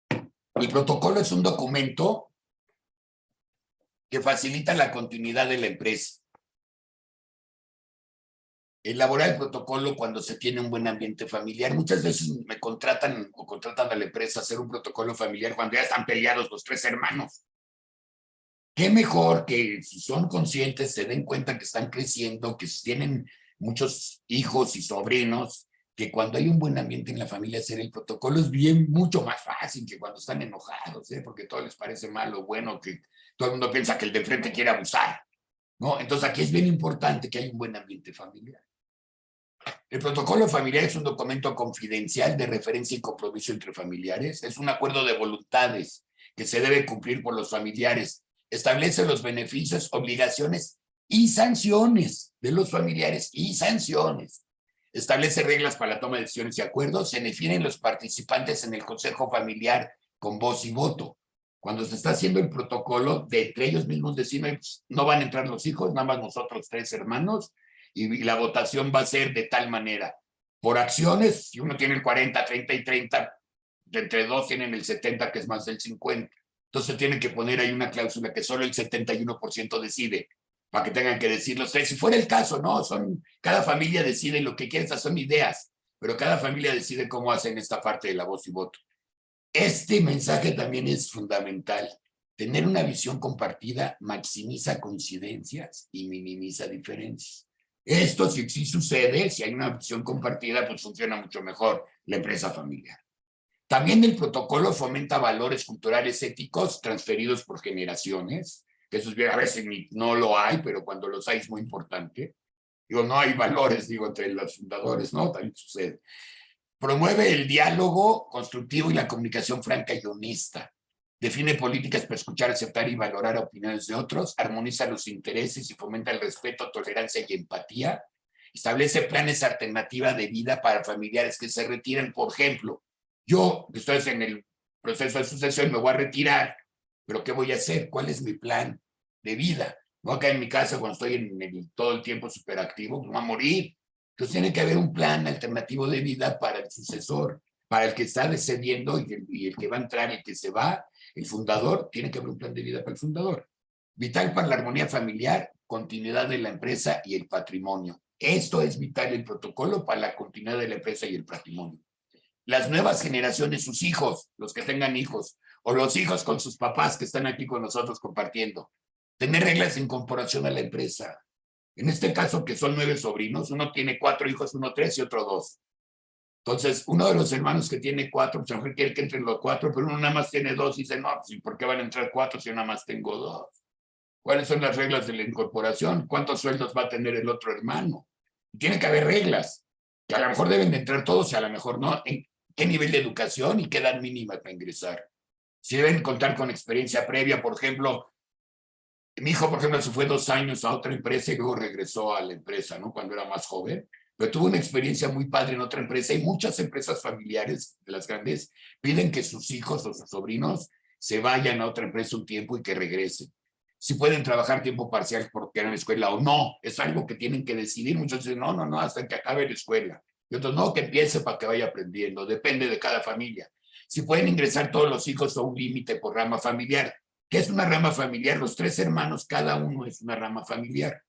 El protocolo es un documento que facilita la continuidad de la empresa. Elaborar el protocolo cuando se tiene un buen ambiente familiar. Muchas veces me contratan o contratan a la empresa a hacer un protocolo familiar cuando ya están peleados los tres hermanos. Qué mejor que, si son conscientes, se den cuenta que están creciendo, que tienen muchos hijos y sobrinos, que cuando hay un buen ambiente en la familia, hacer el protocolo es mucho más fácil que cuando están enojados, porque todo les parece malo o bueno, que todo el mundo piensa que el de frente quiere abusar, ¿no? Entonces aquí es bien importante que haya un buen ambiente familiar. El protocolo familiar es un documento confidencial de referencia y compromiso entre familiares. Es un acuerdo de voluntades que se debe cumplir por los familiares. Establece los beneficios, obligaciones y sanciones de los familiares, y sanciones. Establece reglas para la toma de decisiones y acuerdos. Se definen los participantes en el consejo familiar con voz y voto. Cuando se está haciendo el protocolo, de entre ellos mismos decimos, pues, no van a entrar los hijos, nada más nosotros 3 hermanos, y la votación va a ser de tal manera. Por acciones, si uno tiene el 40, 30 y 30, de entre dos tienen el 70, que es más del 50. Entonces tienen que poner ahí una cláusula que solo el 71% decide, para que tengan que decir los 3. Si fuera el caso, ¿no? Cada familia decide lo que quiere, estas son ideas, pero cada familia decide cómo hacen esta parte de la voz y voto. Este mensaje también es fundamental. Tener una visión compartida maximiza coincidencias y minimiza diferencias. Esto, si sí sucede, si hay una visión compartida, pues funciona mucho mejor la empresa familiar. También el protocolo fomenta valores culturales éticos transferidos por generaciones, que eso a veces no lo hay, pero cuando los hay es muy importante. Digo, no hay valores, digo, entre los fundadores, ¿no? También sucede. Promueve el diálogo constructivo y la comunicación franca y honesta. Define políticas para escuchar, aceptar y valorar opiniones de otros. Armoniza los intereses y fomenta el respeto, tolerancia y empatía. Establece planes alternativas de vida para familiares que se retiran. Por ejemplo, yo que estoy en el proceso de sucesión me voy a retirar, pero ¿qué voy a hacer? ¿Cuál es mi plan de vida? Me voy a quedar en mi casa cuando estoy todo el tiempo superactivo, me voy a morir. Entonces tiene que haber un plan alternativo de vida para el sucesor, para el que está descendiendo y el que va a entrar, el que se va, el fundador, tiene que haber un plan de vida para el fundador. Vital para la armonía familiar, continuidad de la empresa y el patrimonio. Esto es vital, el protocolo para la continuidad de la empresa y el patrimonio. Las nuevas generaciones, sus hijos, los que tengan hijos, o los hijos con sus papás que están aquí con nosotros compartiendo. Tener reglas de incorporación a la empresa. En este caso, que son 9 sobrinos, uno tiene 4 hijos, uno 3 y otro 2. Entonces, uno de los hermanos que tiene 4, pues a lo mejor quiere que entren los 4, pero uno nada más tiene 2 y dice, no, pues, ¿por qué van a entrar 4 si yo nada más tengo 2? ¿Cuáles son las reglas de la incorporación? ¿Cuántos sueldos va a tener el otro hermano? Tiene que haber reglas, que a lo mejor deben de entrar todos y a lo mejor no. ¿En qué nivel de educación y qué edad mínima para ingresar? Si deben contar con experiencia previa, por ejemplo, mi hijo, por ejemplo, se fue 2 años a otra empresa y luego regresó a la empresa, ¿no? Cuando era más joven, pero tuvo una experiencia muy padre en otra empresa y muchas empresas familiares de las grandes piden que sus hijos o sus sobrinos se vayan a otra empresa un tiempo y que regresen. Si pueden trabajar tiempo parcial porque eran en la escuela o no, es algo que tienen que decidir. Muchos dicen, no, hasta que acabe la escuela. Y otros, no, que empiece para que vaya aprendiendo. Depende de cada familia. Si pueden ingresar todos los hijos a un límite por rama familiar. ¿Qué es una rama familiar? Los 3 hermanos, cada uno es una rama familiar.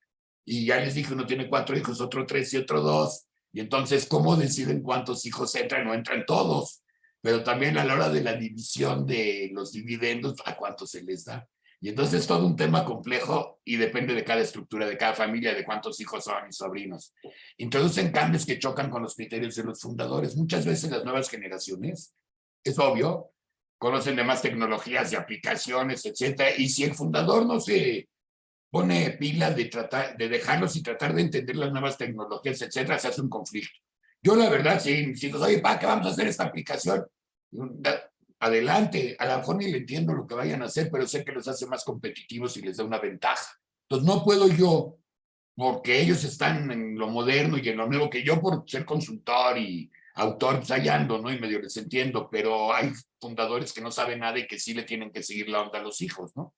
Y ya les dije, uno tiene 4 hijos, otro 3 y otro 2. Y entonces, ¿cómo deciden cuántos hijos entran? No entran todos. Pero también a la hora de la división de los dividendos, ¿a cuántos se les da? Y entonces es todo un tema complejo y depende de cada estructura, de cada familia, de cuántos hijos son y sobrinos. Introducen cambios que chocan con los criterios de los fundadores. Muchas veces las nuevas generaciones, es obvio, conocen de más tecnologías y aplicaciones, etcétera. Y si el fundador no se pone pila de dejarlos y tratar de entender las nuevas tecnologías, etcétera, se hace un conflicto. Yo la verdad, sí, oye, ¿para qué vamos a hacer esta aplicación? Adelante, a lo mejor ni le entiendo lo que vayan a hacer, pero sé que los hace más competitivos y les da una ventaja. Entonces no puedo yo, porque ellos están en lo moderno y en lo nuevo, que yo por ser consultor y autor, pues ahí ando, ¿no? Y medio les entiendo, pero hay fundadores que no saben nada y que sí le tienen que seguir la onda a los hijos, ¿no?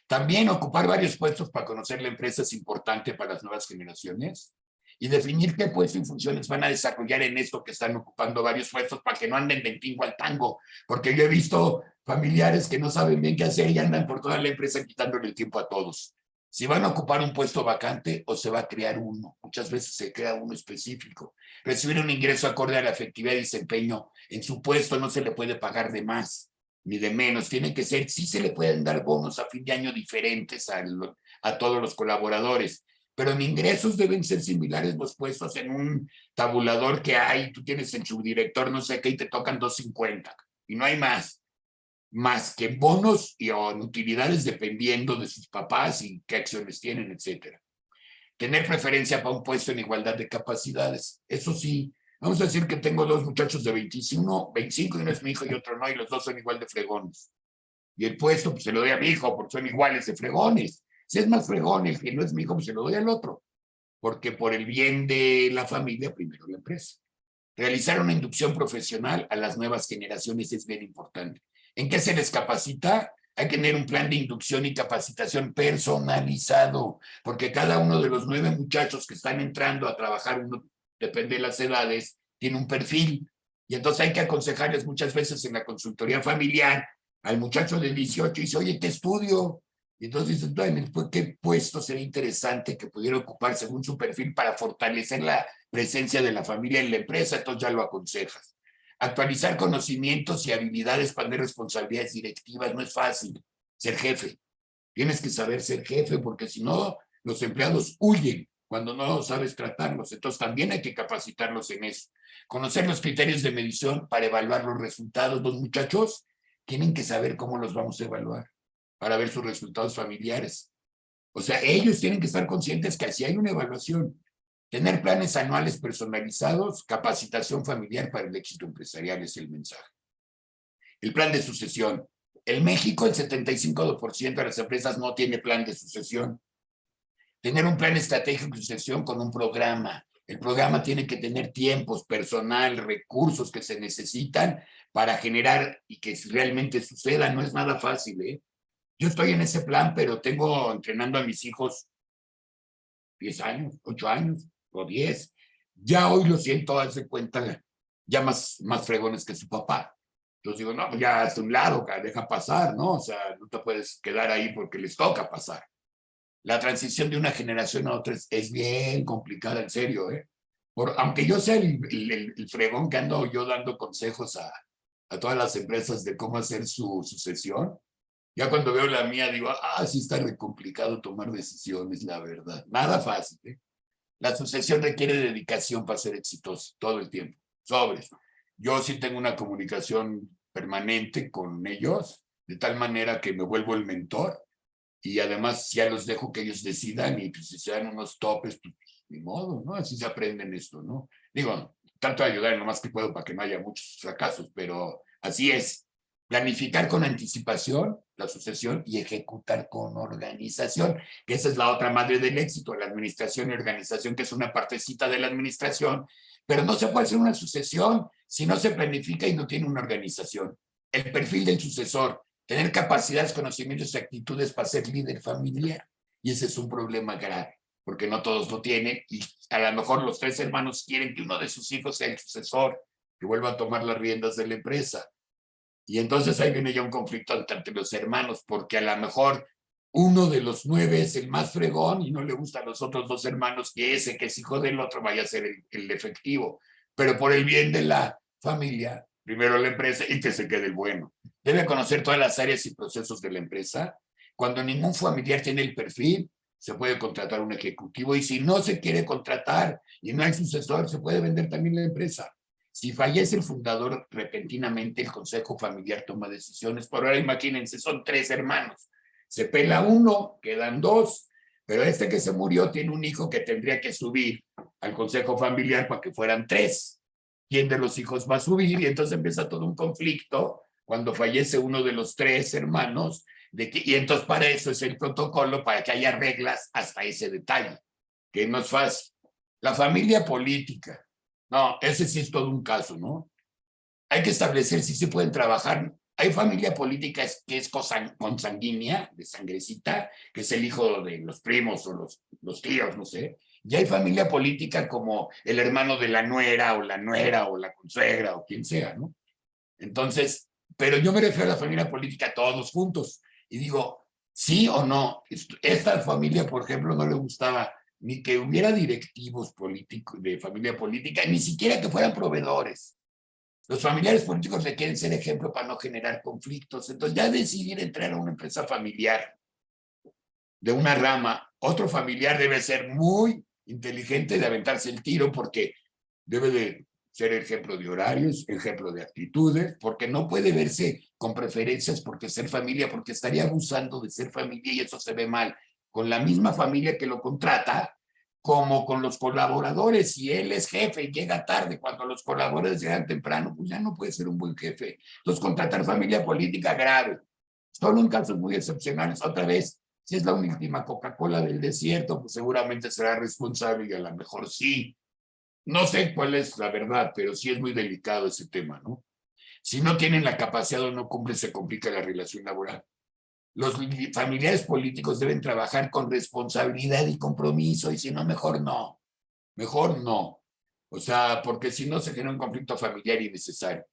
También ocupar varios puestos para conocer la empresa es importante para las nuevas generaciones y definir qué puestos y funciones van a desarrollar en esto que están ocupando varios puestos para que no anden de tingo al tango, porque yo he visto familiares que no saben bien qué hacer y andan por toda la empresa quitándole el tiempo a todos. Si van a ocupar un puesto vacante o se va a crear uno, muchas veces se crea uno específico. Recibir un ingreso acorde a la efectividad y desempeño en su puesto no se le puede pagar de más ni de menos, tiene que ser, sí se le pueden dar bonos a fin de año diferentes a todos los colaboradores, pero en ingresos deben ser similares los puestos en un tabulador que hay, tú tienes en subdirector, no sé qué, y te tocan 250, y no hay más que bonos y o utilidades dependiendo de sus papás y qué acciones tienen, etcétera. Tener preferencia para un puesto en igualdad de capacidades, eso sí. Vamos a decir que tengo 2 muchachos de 25, y uno es mi hijo y otro no, y los 2 son igual de fregones. Y el puesto, pues se lo doy a mi hijo porque son iguales de fregones. Si es más fregón el que no es mi hijo, pues se lo doy al otro. porque por el bien de la familia, primero la empresa. Realizar una inducción profesional a las nuevas generaciones es bien importante. ¿En qué se les capacita? Hay que tener un plan de inducción y capacitación personalizado, porque cada uno de los 9 muchachos que están entrando a trabajar, uno, depende de las edades, tiene un perfil. Y entonces hay que aconsejarles muchas veces en la consultoría familiar al muchacho de 18 y dice, oye, ¿qué estudio? Y entonces dices, bueno, ¿qué puesto sería interesante que pudiera ocupar según su perfil para fortalecer la presencia de la familia en la empresa? Entonces ya lo aconsejas. Actualizar conocimientos y habilidades para tener responsabilidades directivas no es fácil. Ser jefe. Tienes que saber ser jefe porque si no, los empleados huyen cuando no sabes tratarlos. Entonces también hay que capacitarlos en eso. Conocer los criterios de medición para evaluar los resultados. Los muchachos tienen que saber cómo los vamos a evaluar para ver sus resultados familiares. O sea, ellos tienen que estar conscientes que así hay una evaluación. Tener planes anuales personalizados, capacitación familiar para el éxito empresarial es el mensaje. El plan de sucesión. En México, el 75% de las empresas no tiene plan de sucesión. Tener un plan estratégico de sucesión con un programa. El programa tiene que tener tiempos, personal, recursos que se necesitan para generar y que realmente suceda. No es nada fácil, ¿eh? Yo estoy en ese plan, pero tengo entrenando a mis hijos 10 años, 8 años o 10. Ya hoy lo siento, hace cuenta, ya más fregones que su papá. Entonces digo, no, pues ya hasta un lado, deja pasar, ¿no? O sea, no te puedes quedar ahí porque les toca pasar. La transición de una generación a otra es bien complicada, en serio, ¿eh? Aunque yo sea el fregón que ando yo dando consejos a todas las empresas de cómo hacer su sucesión, ya cuando veo la mía digo, sí está re complicado tomar decisiones, la verdad. Nada fácil, ¿eh? La sucesión requiere dedicación para ser exitoso todo el tiempo. Sobres. Yo sí tengo una comunicación permanente con ellos, de tal manera que me vuelvo el mentor y además ya los dejo que ellos decidan y pues, si se dan unos topes, pues ni modo, ¿no? Así se aprenden esto, ¿no? Digo, trato de ayudar lo más que puedo para que no haya muchos fracasos, pero así es. Planificar con anticipación la sucesión y ejecutar con organización, que esa es la otra madre del éxito, la administración y organización, que es una partecita de la administración, pero no se puede hacer una sucesión si no se planifica y no tiene una organización. El perfil del sucesor, tener capacidades, conocimientos y actitudes para ser líder familiar, y ese es un problema grave, porque no todos lo tienen, y a lo mejor los 3 hermanos quieren que uno de sus hijos sea el sucesor, que vuelva a tomar las riendas de la empresa. Y entonces ahí viene ya un conflicto entre los hermanos, porque a lo mejor uno de los 9 es el más fregón y no le gusta a los otros 2 hermanos que ese que es hijo del otro vaya a ser el efectivo. Pero por el bien de la familia, primero la empresa y que se quede el bueno. Debe conocer todas las áreas y procesos de la empresa. Cuando ningún familiar tiene el perfil, se puede contratar un ejecutivo y si no se quiere contratar y no hay sucesor, se puede vender también la empresa. Si fallece el fundador repentinamente, el consejo familiar toma decisiones. Por ahora imagínense, son 3 hermanos. Se pela uno, quedan 2, pero este que se murió tiene un hijo que tendría que subir al consejo familiar para que fueran 3. ¿Quién de los hijos va a subir? Y entonces empieza todo un conflicto cuando fallece uno de los 3 hermanos. Y entonces para eso es el protocolo, para que haya reglas hasta ese detalle, que no es fácil. La familia política. No, ese sí es todo un caso, ¿no? Hay que establecer si se pueden trabajar. Hay familia política que es consanguínea, de sangrecita, que es el hijo de los primos o los tíos, no sé. Y hay familia política como el hermano de la nuera o la consuegra o quien sea, ¿no? Entonces, pero yo me refiero a la familia política todos juntos. Y digo, ¿sí o no? Esta familia, por ejemplo, no le gustaba ni que hubiera directivos políticos de familia política, ni siquiera que fueran proveedores. Los familiares políticos requieren ser ejemplo para no generar conflictos. Entonces ya decidir entrar a una empresa familiar de una rama, otro familiar debe ser muy inteligente de aventarse el tiro porque debe de ser ejemplo de horarios, ejemplo de actitudes, porque no puede verse con preferencias porque ser familia, porque estaría abusando de ser familia y eso se ve mal con la misma familia que lo contrata, como con los colaboradores. Si él es jefe y llega tarde, cuando los colaboradores llegan temprano, pues ya no puede ser un buen jefe. Entonces, contratar familia política grave. Solo en casos muy excepcionales, otra vez, Si es la última Coca-Cola del desierto, pues seguramente será responsable y a lo mejor sí. No sé cuál es la verdad, pero sí es muy delicado ese tema, ¿no? Si no tienen la capacidad o no cumplen, se complica la relación laboral. Los familiares políticos deben trabajar con responsabilidad y compromiso, y si no, mejor no. Mejor no. O sea, porque si no se genera un conflicto familiar innecesario.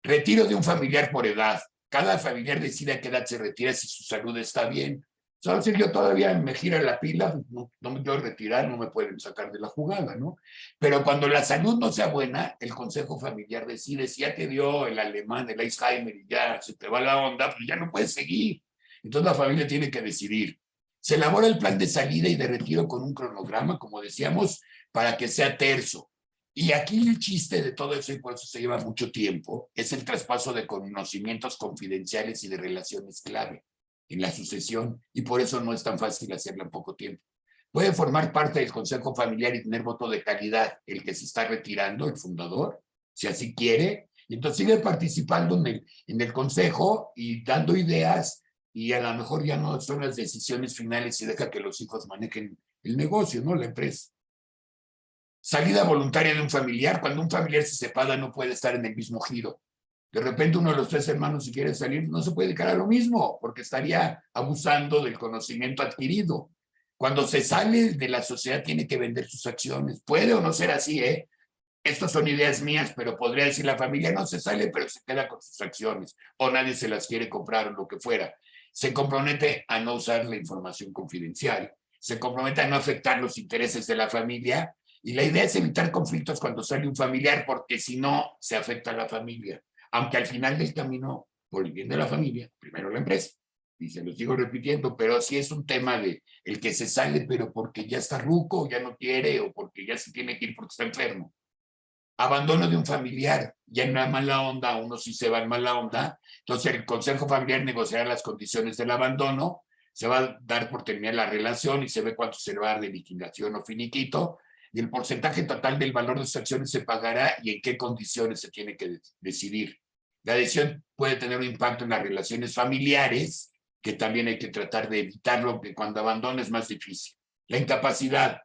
Retiro de un familiar por edad. Cada familiar decide a qué edad se retira si su salud está bien. O sea, si yo todavía me gira la pila, no me quiero retirar, no me pueden sacar de la jugada, ¿no? Pero cuando la salud no sea buena, el consejo familiar decide, si ya te dio el alemán, el Alzheimer y ya se te va la onda, pues ya no puedes seguir. Entonces la familia tiene que decidir. Se elabora el plan de salida y de retiro con un cronograma, como decíamos, para que sea terso. Y aquí el chiste de todo eso, y por eso se lleva mucho tiempo, es el traspaso de conocimientos confidenciales y de relaciones clave en la sucesión, y por eso no es tan fácil hacerlo en poco tiempo. Puede formar parte del consejo familiar y tener voto de calidad el que se está retirando, el fundador, si así quiere, y entonces sigue participando en el consejo y dando ideas, y a lo mejor ya no son las decisiones finales y deja que los hijos manejen el negocio, ¿no? La empresa. Salida voluntaria de un familiar. Cuando un familiar se separa, no puede estar en el mismo giro. De repente uno de los tres hermanos, si quiere salir, no se puede dedicar a lo mismo, porque estaría abusando del conocimiento adquirido. Cuando se sale de la sociedad, tiene que vender sus acciones. Puede o no ser así, ¿eh? Estas son ideas mías, pero podría decir la familia no se sale, pero se queda con sus acciones, o nadie se las quiere comprar o lo que fuera. Se compromete a no usar la información confidencial, se compromete a no afectar los intereses de la familia, y la idea es evitar conflictos cuando sale un familiar, porque si no, se afecta a la familia. Aunque al final del camino, por el bien de la familia, primero la empresa. Y se lo sigo repitiendo, pero sí es un tema de el que se sale, pero porque ya está ruco, ya no quiere, o porque ya se tiene que ir porque está enfermo. Abandono de un familiar, ya en una mala onda, uno sí se va en mala onda, entonces el consejo familiar negociará las condiciones del abandono, se va a dar por terminar la relación y se ve cuánto se le va a dar de liquidación o finiquito, y el porcentaje total del valor de sus acciones se pagará y en qué condiciones se tiene que decidir. La decisión puede tener un impacto en las relaciones familiares, que también hay que tratar de evitarlo, que cuando abandona es más difícil. La incapacidad.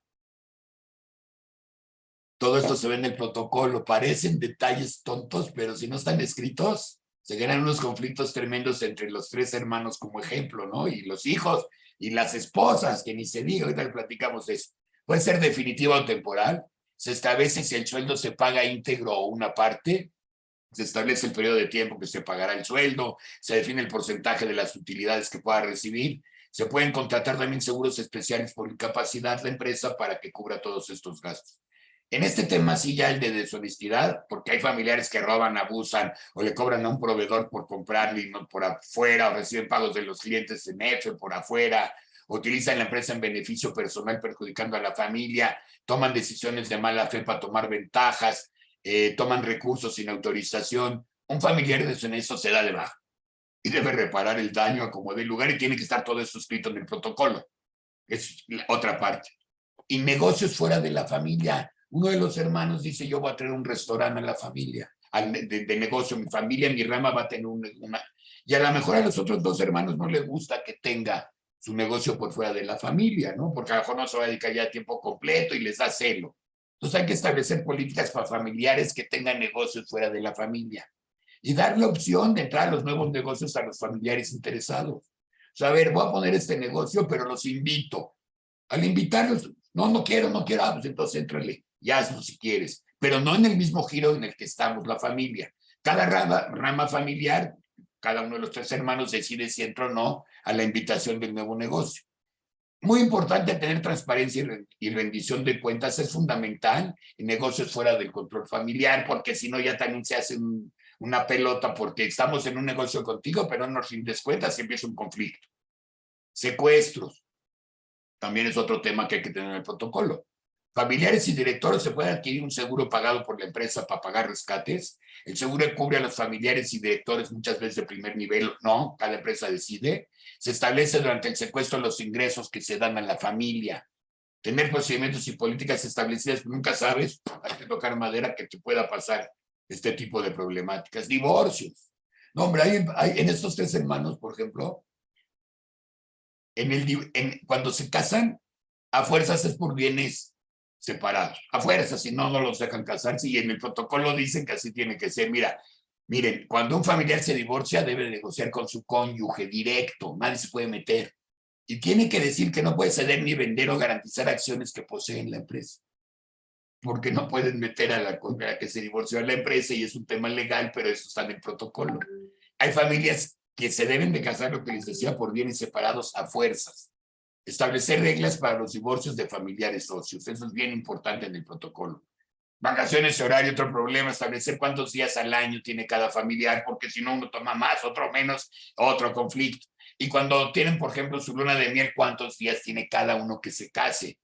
Todo esto se ve en el protocolo, parecen detalles tontos, pero si no están escritos, se generan unos conflictos tremendos entre los tres hermanos como ejemplo, ¿no? Y los hijos y las esposas, que ni se diga, ahorita platicamos de eso. Puede ser definitiva o temporal, se establece si el sueldo se paga íntegro o una parte, se establece el periodo de tiempo que se pagará el sueldo, se define el porcentaje de las utilidades que pueda recibir, se pueden contratar también seguros especiales por incapacidad la empresa para que cubra todos estos gastos. En este tema sí ya el de deshonestidad, porque hay familiares que roban, abusan o le cobran a un proveedor por comprarle y no por afuera, o reciben pagos de los clientes en F por afuera, utilizan la empresa en beneficio personal perjudicando a la familia, toman decisiones de mala fe para tomar ventajas, toman recursos sin autorización. Un familiar deshonesto se da de baja y debe reparar el daño a como dé lugar y tiene que estar todo eso escrito en el protocolo. Es la otra parte. Y negocios fuera de la familia. Uno de los hermanos dice, yo voy a traer un restaurante a la familia, de negocio, mi familia, mi rama va a tener una. Y a lo mejor a los otros dos hermanos no les gusta que tenga su negocio por fuera de la familia, ¿no? Porque a lo mejor no se va a dedicar ya a tiempo completo y les da celo. Entonces hay que establecer políticas para familiares que tengan negocios fuera de la familia. Y dar la opción de entrar a los nuevos negocios a los familiares interesados. O sea, a ver, voy a poner este negocio, pero los invito. Al invitarlos, no quiero, pues entonces éntrale y hazlo si quieres, pero no en el mismo giro en el que estamos la familia. Cada rama familiar, cada uno de los tres hermanos decide si entra o no a la invitación del nuevo negocio. Muy importante tener transparencia y rendición de cuentas, es fundamental en negocios fuera del control familiar, porque si no ya también se hace una pelota, porque estamos en un negocio contigo, pero no nos rindes cuentas y empieza un conflicto. Secuestros. También es otro tema que hay que tener en el protocolo. Familiares y directores se puede adquirir un seguro pagado por la empresa para pagar rescates. El seguro cubre a los familiares y directores muchas veces de primer nivel, no, cada empresa decide. Se establece durante el secuestro los ingresos que se dan a la familia. Tener procedimientos y políticas establecidas, nunca sabes, hay que tocar madera que te pueda pasar este tipo de problemáticas. Divorcios. No, hombre, hay en estos tres hermanos, por ejemplo, cuando se casan, a fuerzas es por bienes separados. A fuerzas, si no, no los dejan casarse. Y en el protocolo dicen que así tiene que ser. Miren, cuando un familiar se divorcia, debe negociar con su cónyuge directo. Nadie se puede meter. Y tiene que decir que no puede ceder ni vender o garantizar acciones que posee en la empresa. Porque no pueden meter a la que se divorció a la empresa y es un tema legal, pero eso está en el protocolo. Hay familias que se deben de casar, lo que les decía, por bienes separados a fuerzas. Establecer reglas para los divorcios de familiares socios. Eso es bien importante en el protocolo. Vacaciones, horario, otro problema. Establecer cuántos días al año tiene cada familiar, porque si no uno toma más, otro menos, otro conflicto. Y cuando tienen, por ejemplo, su luna de miel, ¿cuántos días tiene cada uno que se case?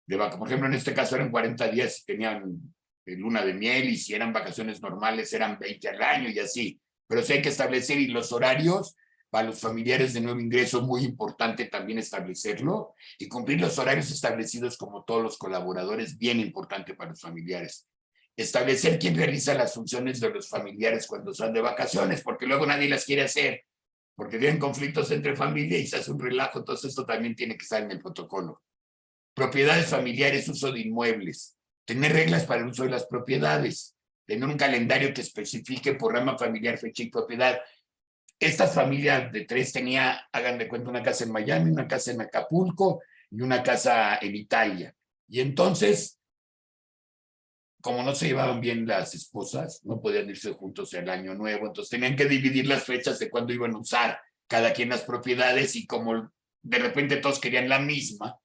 Por ejemplo, en este caso eran 40 días si tenían luna de miel, y si eran vacaciones normales eran 20 al año y así. Pero sí hay que establecer, y los horarios para los familiares de nuevo ingreso, muy importante también establecerlo, y cumplir los horarios establecidos como todos los colaboradores, bien importante para los familiares. Establecer quién realiza las funciones de los familiares cuando son de vacaciones, porque luego nadie las quiere hacer, porque tienen conflictos entre familia y se hace un relajo. Entonces esto también tiene que estar en el protocolo. Propiedades familiares, uso de inmuebles. Tener reglas para el uso de las propiedades. Tener un calendario que especifique por rama familiar, fecha y propiedad. Esta familia de 3 tenía, hagan de cuenta, una casa en Miami, una casa en Acapulco y una casa en Italia. Y entonces, como no se llevaban bien las esposas, no podían irse juntos el año nuevo, entonces tenían que dividir las fechas de cuándo iban a usar cada quien las propiedades, y como de repente todos querían la misma,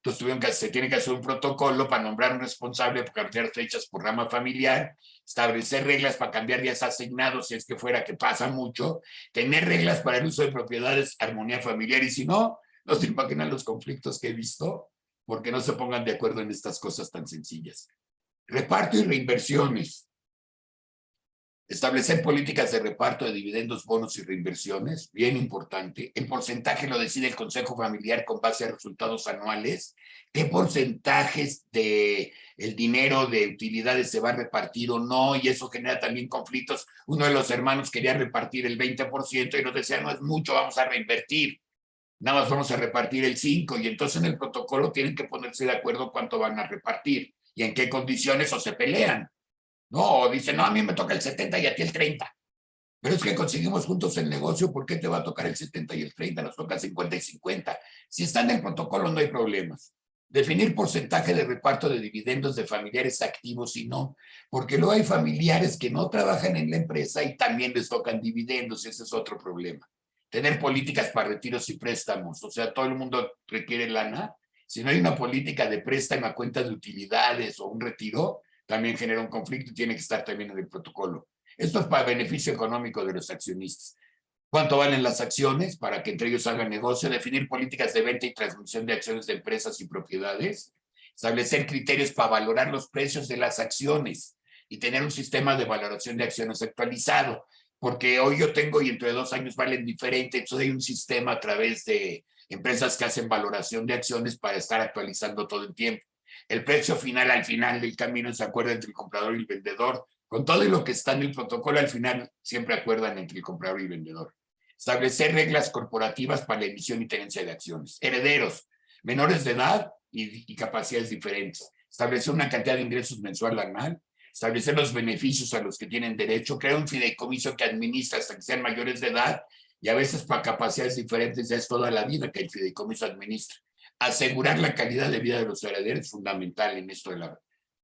entonces se tiene que hacer un protocolo para nombrar un responsable por cambiar fechas por rama familiar, establecer reglas para cambiar días asignados si es que fuera, que pasa mucho, tener reglas para el uso de propiedades, armonía familiar, y si no, no se imaginan los conflictos que he visto porque no se pongan de acuerdo en estas cosas tan sencillas. Reparto y reinversiones. Establecer políticas de reparto de dividendos, bonos y reinversiones, bien importante. El porcentaje lo decide el Consejo Familiar con base a resultados anuales. ¿Qué porcentajes de el dinero de utilidades se va a repartir o no? Y eso genera también conflictos. Uno de los hermanos quería repartir el 20% y nos decía, no es mucho, vamos a reinvertir. Nada más vamos a repartir el 5%. Y entonces en el protocolo tienen que ponerse de acuerdo cuánto van a repartir y en qué condiciones, o se pelean. No, dice, no, a mí me toca el 70 y a ti el 30. Pero es que conseguimos juntos el negocio, ¿por qué te va a tocar el 70 y el 30? Nos toca 50 y 50. Si está en el protocolo no hay problemas. Definir porcentaje de reparto de dividendos de familiares activos y no, porque luego hay familiares que no trabajan en la empresa y también les tocan dividendos, ese es otro problema. Tener políticas para retiros y préstamos, o sea, todo el mundo requiere lana. Si no hay una política de préstamo a cuenta de utilidades o un retiro, también genera un conflicto y tiene que estar también en el protocolo. Esto es para beneficio económico de los accionistas. ¿Cuánto valen las acciones para que entre ellos hagan negocio? Definir políticas de venta y transmisión de acciones de empresas y propiedades. Establecer criterios para valorar los precios de las acciones y tener un sistema de valoración de acciones actualizado. Porque hoy yo tengo y dentro de 2 años valen diferente. Entonces hay un sistema a través de empresas que hacen valoración de acciones para estar actualizando todo el tiempo. El precio final, al final del camino, se acuerda entre el comprador y el vendedor. Con todo y lo que está en el protocolo, al final siempre acuerdan entre el comprador y el vendedor. Establecer reglas corporativas para la emisión y tenencia de acciones. Herederos, menores de edad y capacidades diferentes. Establecer una cantidad de ingresos mensual anual. Establecer los beneficios a los que tienen derecho. Crear un fideicomiso que administra hasta que sean mayores de edad. Y a veces para capacidades diferentes ya es toda la vida que el fideicomiso administra. Asegurar la calidad de vida de los herederos es fundamental en esto del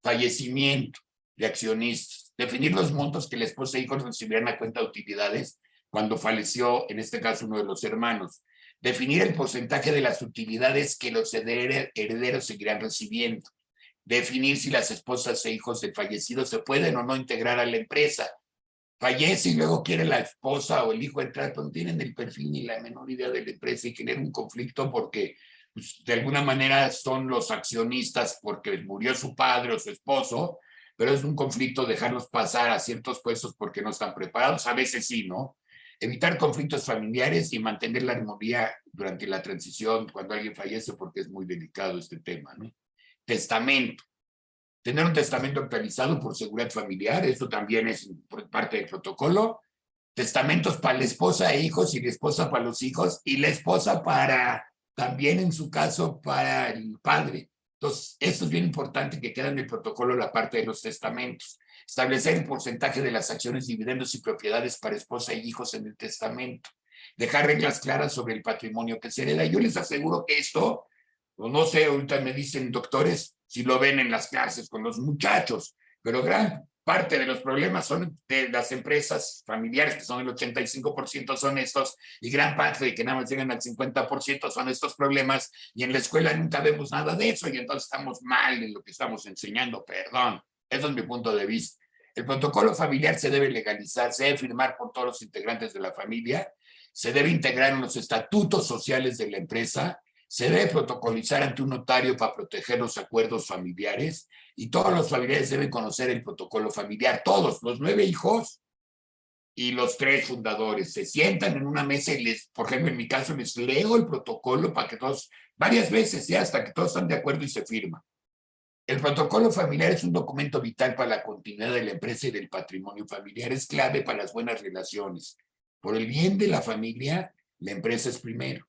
fallecimiento de accionistas. Definir los montos que la esposa e hijos recibirán a cuenta de utilidades cuando falleció, en este caso, uno de los hermanos. Definir el porcentaje de las utilidades que los herederos seguirán recibiendo. Definir si las esposas e hijos del fallecido se pueden o no integrar a la empresa. Fallece y luego quiere la esposa o el hijo entrar, no tienen el perfil ni la menor idea de la empresa y genera un conflicto porque pues, de alguna manera son los accionistas porque murió su padre o su esposo, pero es un conflicto dejarlos pasar a ciertos puestos porque no están preparados, a veces sí, ¿no? Evitar conflictos familiares y mantener la armonía durante la transición cuando alguien fallece porque es muy delicado este tema, ¿no? Testamento. Tener un testamento actualizado por seguridad familiar, esto también es parte del protocolo. Testamentos para la esposa e hijos y la esposa para los hijos y la esposa para también en su caso para el padre. Entonces, esto es bien importante que quede en el protocolo la parte de los testamentos. Establecer el porcentaje de las acciones, dividendos y propiedades para esposa y hijos en el testamento. Dejar reglas claras sobre el patrimonio que se hereda. Yo les aseguro que esto, no sé, ahorita me dicen doctores si lo ven en las clases con los muchachos, pero gran parte de los problemas son de las empresas familiares, que son el 85% son estos, y gran parte de que nada más llegan al 50% son estos problemas, y en la escuela nunca vemos nada de eso, y entonces estamos mal en lo que estamos enseñando, perdón. Eso es mi punto de vista. El protocolo familiar se debe legalizar, se debe firmar por todos los integrantes de la familia, se debe integrar en los estatutos sociales de la empresa, se debe protocolizar ante un notario para proteger los acuerdos familiares, y todos los familiares deben conocer el protocolo familiar. Todos, los 9 hijos y los 3 fundadores, se sientan en una mesa y les, por ejemplo, en mi caso, les leo el protocolo para que todos, varias veces, ya hasta que todos están de acuerdo y se firma. El protocolo familiar es un documento vital para la continuidad de la empresa y del patrimonio familiar. Es clave para las buenas relaciones. Por el bien de la familia, la empresa es primero.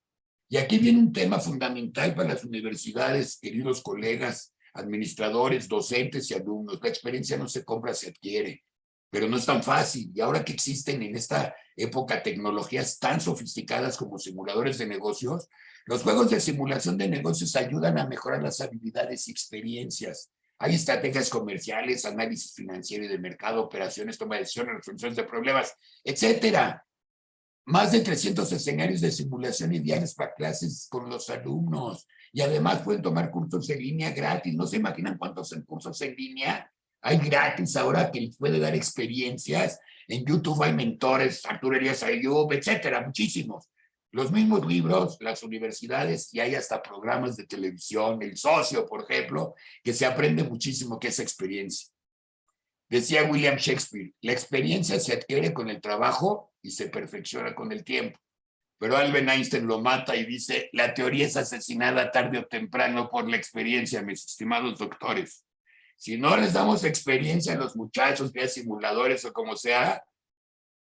Y aquí viene un tema fundamental para las universidades, queridos colegas, administradores, docentes y alumnos. La experiencia no se compra, se adquiere, pero no es tan fácil. Y ahora que existen en esta época tecnologías tan sofisticadas como simuladores de negocios, los juegos de simulación de negocios ayudan a mejorar las habilidades y experiencias. Hay estrategias comerciales, análisis financiero y de mercado, operaciones, toma de decisiones, resoluciones de problemas, etcétera. Más de 300 escenarios de simulación ideales para clases con los alumnos. Y además pueden tomar cursos en línea gratis. No se imaginan cuántos cursos en línea hay gratis ahora que les puede dar experiencias. En YouTube hay mentores, Arturo Elías Ayub, etcétera, muchísimos. Los mismos libros, las universidades, y hay hasta programas de televisión, El Socio, por ejemplo, que se aprende muchísimo que es experiencia. Decía William Shakespeare, la experiencia se adquiere con el trabajo y se perfecciona con el tiempo. Pero Albert Einstein lo mata y dice, la teoría es asesinada tarde o temprano por la experiencia, mis estimados doctores. Si no les damos experiencia a los muchachos, vía simuladores o como sea,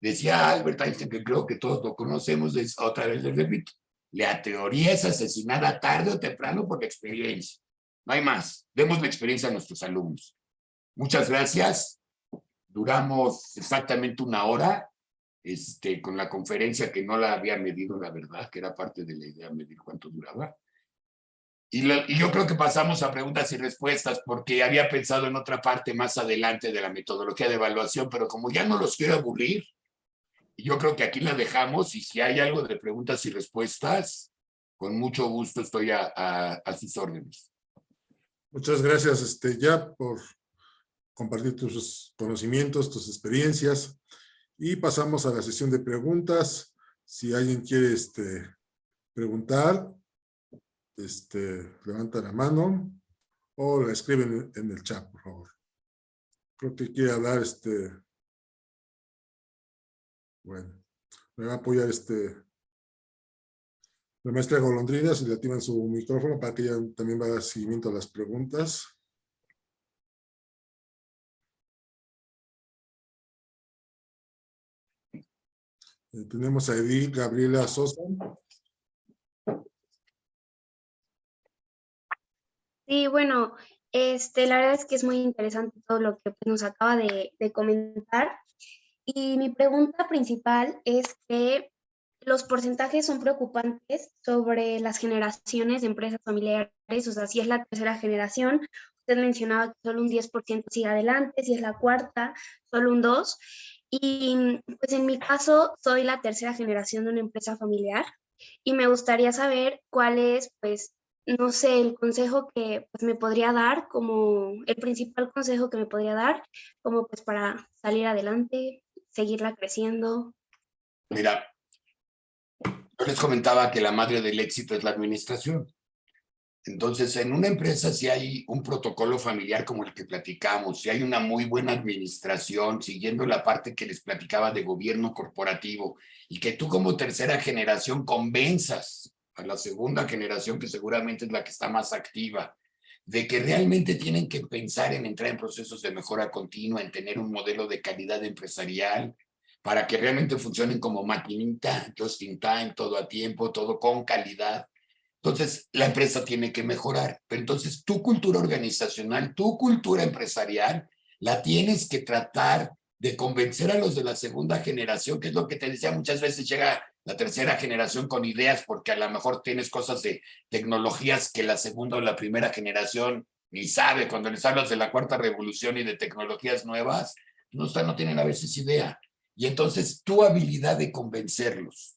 decía Albert Einstein, que creo que todos lo conocemos, otra vez les repito, la teoría es asesinada tarde o temprano por la experiencia. No hay más. Demos la experiencia a nuestros alumnos. Muchas gracias. Duramos exactamente 1 hora con la conferencia, que no la había medido, la verdad, que era parte de la idea medir cuánto duraba. Y yo creo que pasamos a preguntas y respuestas, porque había pensado en otra parte más adelante de la metodología de evaluación, pero como ya no los quiero aburrir, yo creo que aquí la dejamos, y si hay algo de preguntas y respuestas, con mucho gusto estoy a sus órdenes. Muchas gracias, ya por compartir tus conocimientos, tus experiencias, y pasamos a la sesión de preguntas. Si alguien quiere preguntar, levanta la mano o la escriben en el chat, por favor. Creo que quiere hablar, bueno, me va a apoyar la maestra Golondrina, si le activan su micrófono para que ella también va a dar seguimiento a las preguntas. Tenemos a Edith Gabriela Sosa. Sí, bueno, la verdad es que es muy interesante todo lo que nos acaba de comentar. Y mi pregunta principal es que los porcentajes son preocupantes sobre las generaciones de empresas familiares. O sea, si es la tercera generación, usted mencionaba que solo un 10% sigue adelante, si es la cuarta, solo un 2%. Y pues en mi caso, soy la tercera generación de una empresa familiar y me gustaría saber cuál es, pues, no sé, el consejo que pues, me podría dar, como el principal consejo que me podría dar, como pues para salir adelante, seguirla creciendo. Mira, yo les comentaba que la madre del éxito es la administración. Entonces, en una empresa, si hay un protocolo familiar como el que platicamos, si hay una muy buena administración, siguiendo la parte que les platicaba de gobierno corporativo, y que tú como tercera generación convenzas a la segunda generación, que seguramente es la que está más activa, de que realmente tienen que pensar en entrar en procesos de mejora continua, en tener un modelo de calidad empresarial, para que realmente funcionen como maquinita, just in time, todo a tiempo, todo con calidad. Entonces, la empresa tiene que mejorar. Pero entonces, tu cultura organizacional, tu cultura empresarial, la tienes que tratar de convencer a los de la segunda generación, que es lo que te decía, muchas veces llega la tercera generación con ideas, porque a lo mejor tienes cosas de tecnologías que la segunda o la primera generación ni sabe. Cuando les hablas de la cuarta revolución y de tecnologías nuevas, no tienen a veces idea. Y entonces, tu habilidad de convencerlos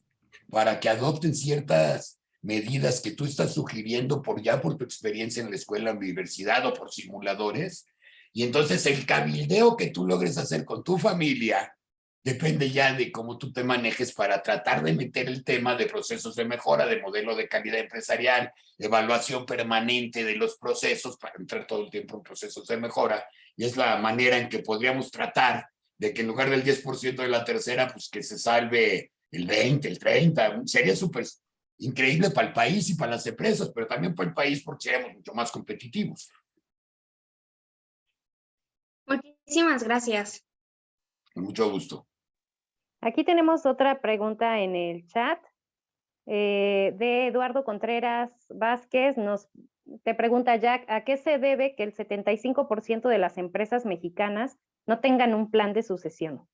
para que adopten ciertas medidas que tú estás sugiriendo por tu experiencia en la escuela, en la universidad o por simuladores. Y entonces el cabildeo que tú logres hacer con tu familia depende ya de cómo tú te manejes para tratar de meter el tema de procesos de mejora, de modelo de calidad empresarial, evaluación permanente de los procesos para entrar todo el tiempo en procesos de mejora. Y es la manera en que podríamos tratar de que en lugar del 10% de la tercera, pues que se salve el 20, el 30, sería súper increíble para el país y para las empresas, pero también para el país porque seríamos mucho más competitivos. Muchísimas gracias. Con mucho gusto. Aquí tenemos otra pregunta en el chat de Eduardo Contreras Vázquez. Te pregunta, Jack, ¿a qué se debe que el 75% de las empresas mexicanas no tengan un plan de sucesión?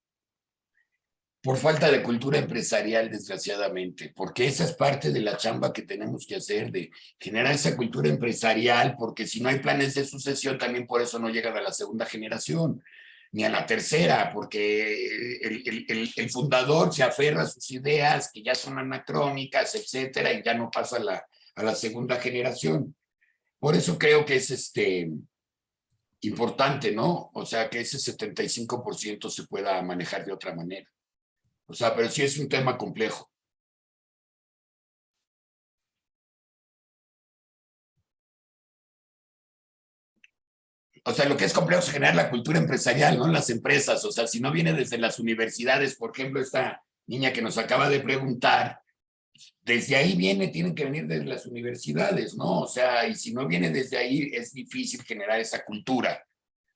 Por falta de cultura empresarial, desgraciadamente, porque esa es parte de la chamba que tenemos que hacer, de generar esa cultura empresarial, porque si no hay planes de sucesión, también por eso no llegan a la segunda generación, ni a la tercera, porque el fundador se aferra a sus ideas, que ya son anacrónicas, etcétera, y ya no pasa a la segunda generación. Por eso creo que es importante, ¿no? O sea, que ese 75% se pueda manejar de otra manera. O sea, pero sí es un tema complejo. O sea, lo que es complejo es generar la cultura empresarial, ¿no? En las empresas. O sea, si no viene desde las universidades, por ejemplo, esta niña que nos acaba de preguntar, desde ahí tienen que venir desde las universidades, ¿no? O sea, y si no viene desde ahí, es difícil generar esa cultura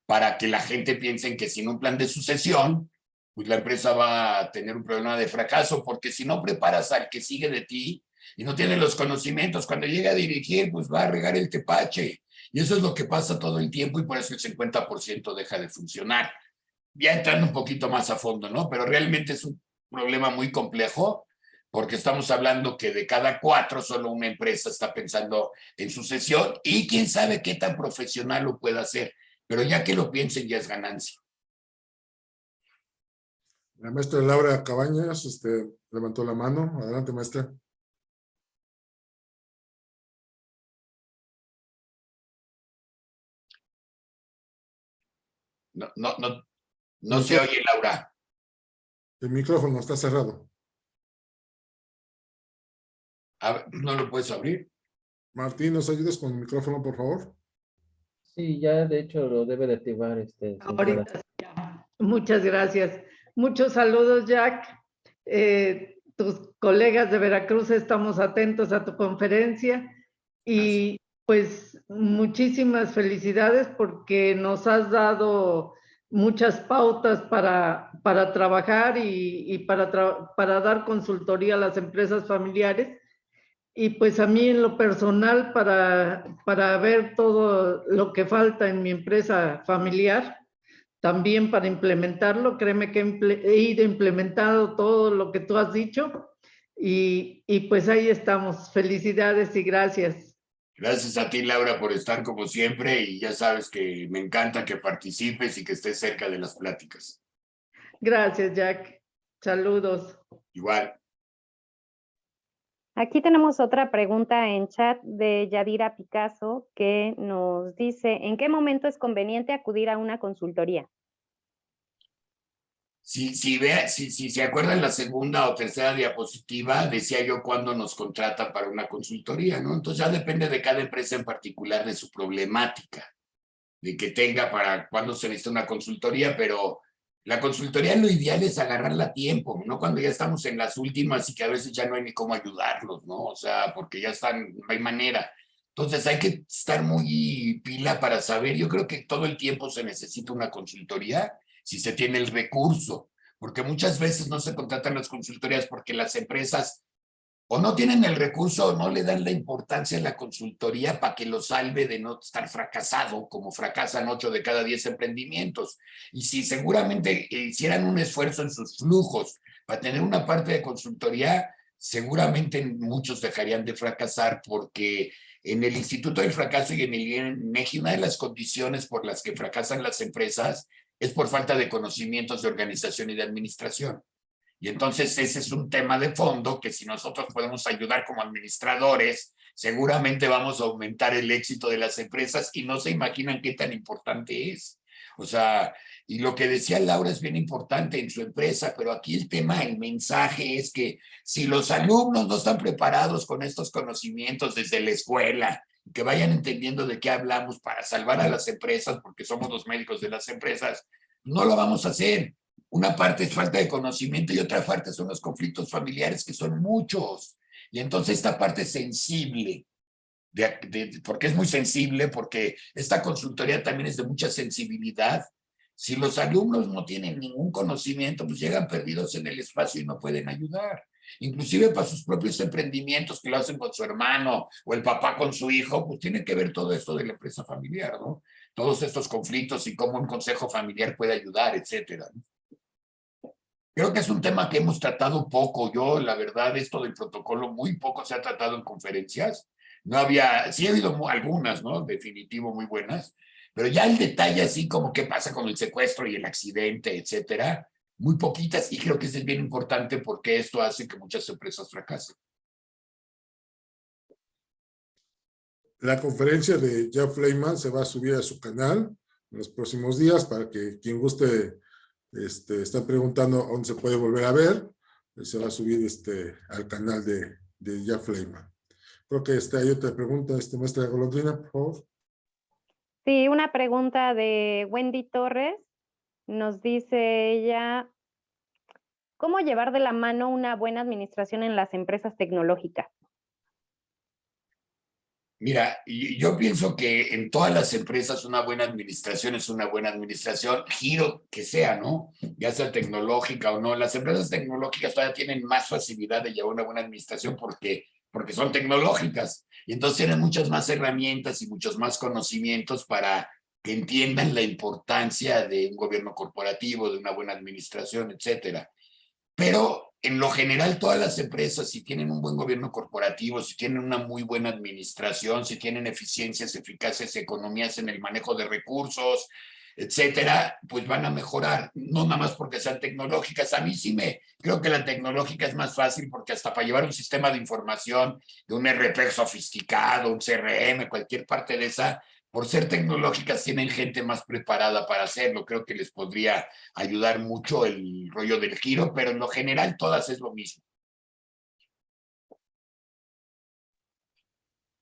para que la gente piense en que sin un plan de sucesión, pues la empresa va a tener un problema de fracaso, porque si no preparas al que sigue de ti y no tiene los conocimientos, cuando llega a dirigir, pues va a regar el tepache. Y eso es lo que pasa todo el tiempo y por eso el 50% deja de funcionar. Ya entrando un poquito más a fondo, ¿no? Pero realmente es un problema muy complejo porque estamos hablando que de cada 4 solo una empresa está pensando en sucesión y quién sabe qué tan profesional lo pueda hacer. Pero ya que lo piensen ya es ganancia. La maestra Laura Cabañas levantó la mano. Adelante, maestra. No se oye, Laura. El micrófono está cerrado. A ver, ¿no lo puedes abrir? Martín, ¿nos ayudas con el micrófono, por favor? Sí, ya de hecho lo debe de activar. Ahorita ya. Muchas gracias. Muchos saludos, Jack. Tus colegas de Veracruz estamos atentos a tu conferencia y pues muchísimas felicidades porque nos has dado muchas pautas para trabajar y para dar consultoría a las empresas familiares. Y pues a mí en lo personal, para ver todo lo que falta en mi empresa familiar, también para implementarlo, créeme que he ido implementando todo lo que tú has dicho y pues ahí estamos. Felicidades y gracias. Gracias a ti, Laura, por estar como siempre y ya sabes que me encanta que participes y que estés cerca de las pláticas. Gracias, Jack. Saludos. Igual. Aquí tenemos otra pregunta en chat de Yadira Picasso que nos dice, ¿en qué momento es conveniente acudir a una consultoría? Si se acuerdan la segunda o tercera diapositiva, decía yo cuándo nos contratan para una consultoría, ¿no? Entonces ya depende de cada empresa en particular de su problemática, de que tenga para cuándo se necesita una consultoría, pero la consultoría lo ideal es agarrarla a tiempo, ¿no? Cuando ya estamos en las últimas y que a veces ya no hay ni cómo ayudarlos, ¿no? O sea, porque ya están, no hay manera. Entonces hay que estar muy pila para saber. Yo creo que todo el tiempo se necesita una consultoría si se tiene el recurso, porque muchas veces no se contratan las consultorías porque las empresas o no tienen el recurso o no le dan la importancia a la consultoría para que lo salve de no estar fracasado, como fracasan 8 de cada 10 emprendimientos. Y si seguramente hicieran un esfuerzo en sus flujos para tener una parte de consultoría, seguramente muchos dejarían de fracasar, porque en el Instituto del Fracaso y en el INEGI, una de las condiciones por las que fracasan las empresas es por falta de conocimientos de organización y de administración. Y entonces ese es un tema de fondo que si nosotros podemos ayudar como administradores, seguramente vamos a aumentar el éxito de las empresas y no se imaginan qué tan importante es. O sea, y lo que decía Laura es bien importante en su empresa, pero aquí el tema, el mensaje es que si los alumnos no están preparados con estos conocimientos desde la escuela, que vayan entendiendo de qué hablamos para salvar a las empresas, porque somos los médicos de las empresas, no lo vamos a hacer. Una parte es falta de conocimiento y otra parte son los conflictos familiares, que son muchos. Y entonces esta parte sensible, porque es muy sensible, porque esta consultoría también es de mucha sensibilidad. Si los alumnos no tienen ningún conocimiento, pues llegan perdidos en el espacio y no pueden ayudar. Inclusive para sus propios emprendimientos que lo hacen con su hermano o el papá con su hijo, pues tiene que ver todo esto de la empresa familiar, ¿no? Todos estos conflictos y cómo un consejo familiar puede ayudar, etcétera, ¿no? Creo que es un tema que hemos tratado poco. Yo, la verdad, esto del protocolo muy poco se ha tratado en conferencias. No había, sí ha habido algunas, ¿no? Definitivo, muy buenas. Pero ya el detalle así como qué pasa con el secuestro y el accidente, etcétera, muy poquitas. Y creo que eso es bien importante porque esto hace que muchas empresas fracasen. La conferencia de Jeff Lehman se va a subir a su canal en los próximos días para que quien guste está preguntando dónde se puede volver a ver, se va a subir al canal de Jeff Lehman. Creo que hay otra pregunta, maestra Golondrina, por favor. Sí, una pregunta de Wendy Torres. Nos dice ella, ¿cómo llevar de la mano una buena administración en las empresas tecnológicas? Mira, yo pienso que en todas las empresas una buena administración es una buena administración, giro que sea, ¿no? Ya sea tecnológica o no. Las empresas tecnológicas todavía tienen más facilidad de llevar una buena administración porque son tecnológicas. Y entonces tienen muchas más herramientas y muchos más conocimientos para que entiendan la importancia de un gobierno corporativo, de una buena administración, etcétera. Pero en lo general todas las empresas, si tienen un buen gobierno corporativo, si tienen una muy buena administración, si tienen eficiencias, eficaces, economías en el manejo de recursos, etcétera, pues van a mejorar, no nada más porque sean tecnológicas. A mí creo que la tecnológica es más fácil porque hasta para llevar un sistema de información, de un RP sofisticado, un CRM, cualquier parte de esa, por ser tecnológicas tienen gente más preparada para hacerlo. Creo que les podría ayudar mucho el rollo del giro, pero en lo general todas es lo mismo.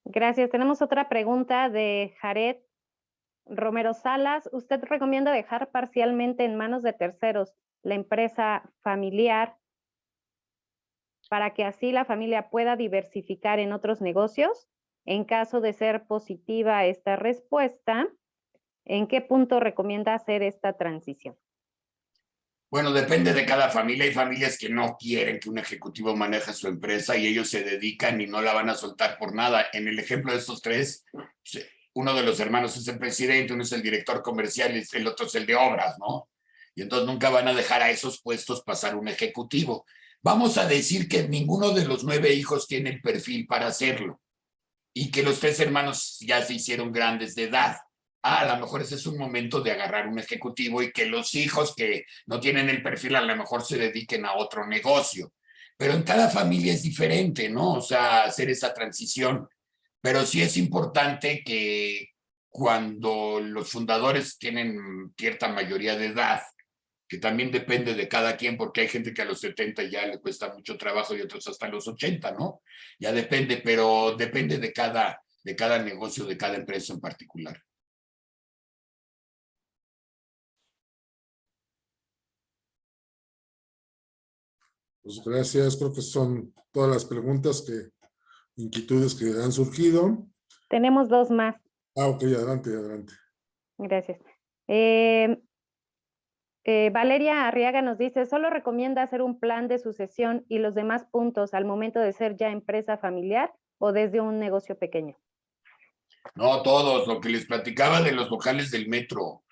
Gracias. Tenemos otra pregunta de Jared Romero Salas. ¿Usted recomienda dejar parcialmente en manos de terceros la empresa familiar para que así la familia pueda diversificar en otros negocios? En caso de ser positiva esta respuesta, ¿en qué punto recomienda hacer esta transición? Bueno, depende de cada familia. Hay familias que no quieren que un ejecutivo maneje su empresa y ellos se dedican y no la van a soltar por nada. En el ejemplo de estos tres, uno de los hermanos es el presidente, uno es el director comercial y el otro es el de obras, ¿no? Y entonces nunca van a dejar a esos puestos pasar un ejecutivo. Vamos a decir que ninguno de los 9 hijos tiene el perfil para hacerlo y que los 3 hermanos ya se hicieron grandes de edad. A lo mejor ese es un momento de agarrar un ejecutivo y que los hijos que no tienen el perfil a lo mejor se dediquen a otro negocio. Pero en cada familia es diferente, ¿no? O sea, hacer esa transición. Pero sí es importante que cuando los fundadores tienen cierta mayoría de edad, que también depende de cada quien, porque hay gente que a los 70 ya le cuesta mucho trabajo y otros hasta los 80, ¿no? Ya depende, pero depende de cada negocio, de cada empresa en particular. Pues gracias, creo que son todas las preguntas inquietudes que han surgido. Tenemos 2 más. Ok, adelante. Gracias. Valeria Arriaga nos dice, solo recomienda hacer un plan de sucesión y los demás puntos al momento de ser ya empresa familiar o desde un negocio pequeño. No, todos, lo que les platicaba de los locales del metro.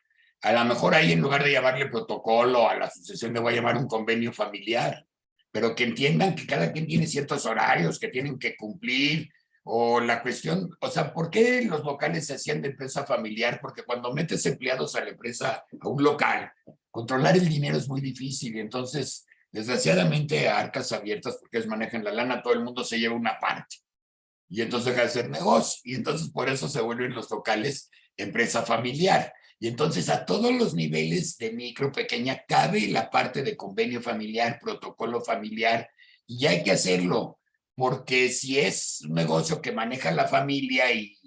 A lo mejor ahí en lugar de llamarle protocolo a la sucesión le voy a llamar un convenio familiar, pero que entiendan que cada quien tiene ciertos horarios que tienen que cumplir, o la cuestión, o sea, ¿por qué los locales se hacían de empresa familiar? Porque cuando metes empleados a la empresa, a un local, controlar el dinero es muy difícil y entonces, desgraciadamente, a arcas abiertas, porque ellos manejan la lana, todo el mundo se lleva una parte. Y entonces deja de ser negocio. Y entonces por eso se vuelven los locales empresa familiar. Y entonces a todos los niveles de micro, pequeña, cabe la parte de convenio familiar, protocolo familiar, y ya hay que hacerlo, porque si es un negocio que maneja la familia y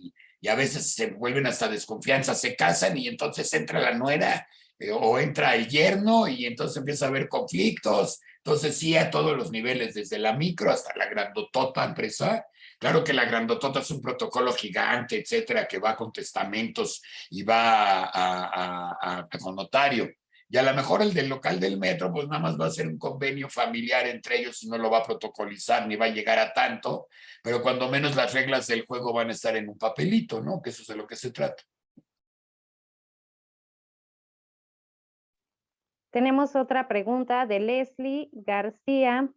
a veces se vuelven hasta desconfianza, se casan y entonces entra la nuera o entra el yerno y entonces empieza a haber conflictos. Entonces sí, a todos los niveles, desde la micro hasta la grandotota empresa. Claro que la grandotota es un protocolo gigante, etcétera, que va con testamentos y va con notario. Y a lo mejor el del local del metro, pues nada más va a ser un convenio familiar entre ellos y no lo va a protocolizar ni va a llegar a tanto, pero cuando menos las reglas del juego van a estar en un papelito, ¿no? Que eso es de lo que se trata. Tenemos otra pregunta de Leslie García.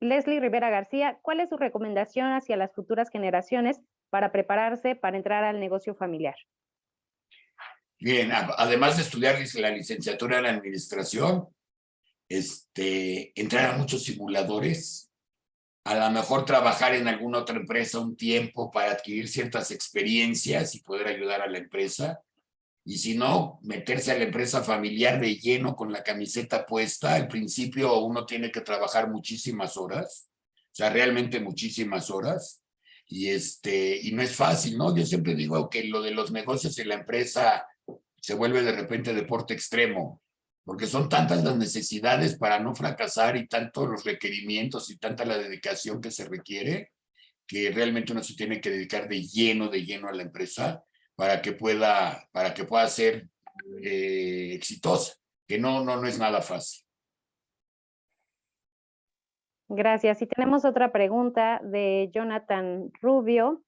Leslie Rivera García, ¿cuál es su recomendación hacia las futuras generaciones para prepararse para entrar al negocio familiar? Bien, además de estudiar la licenciatura en administración, entrar a muchos simuladores, a lo mejor trabajar en alguna otra empresa un tiempo para adquirir ciertas experiencias y poder ayudar a la empresa. Y si no, meterse a la empresa familiar de lleno con la camiseta puesta. Al principio uno tiene que trabajar muchísimas horas, o sea, realmente muchísimas horas. Y no es fácil, ¿no? Yo siempre digo que lo de los negocios y la empresa se vuelve de repente deporte extremo, porque son tantas las necesidades para no fracasar y tantos los requerimientos y tanta la dedicación que se requiere, que realmente uno se tiene que dedicar de lleno a la empresa para que pueda ser exitosa, que no es nada fácil. Gracias. Y tenemos otra pregunta de Jonathan Rubio.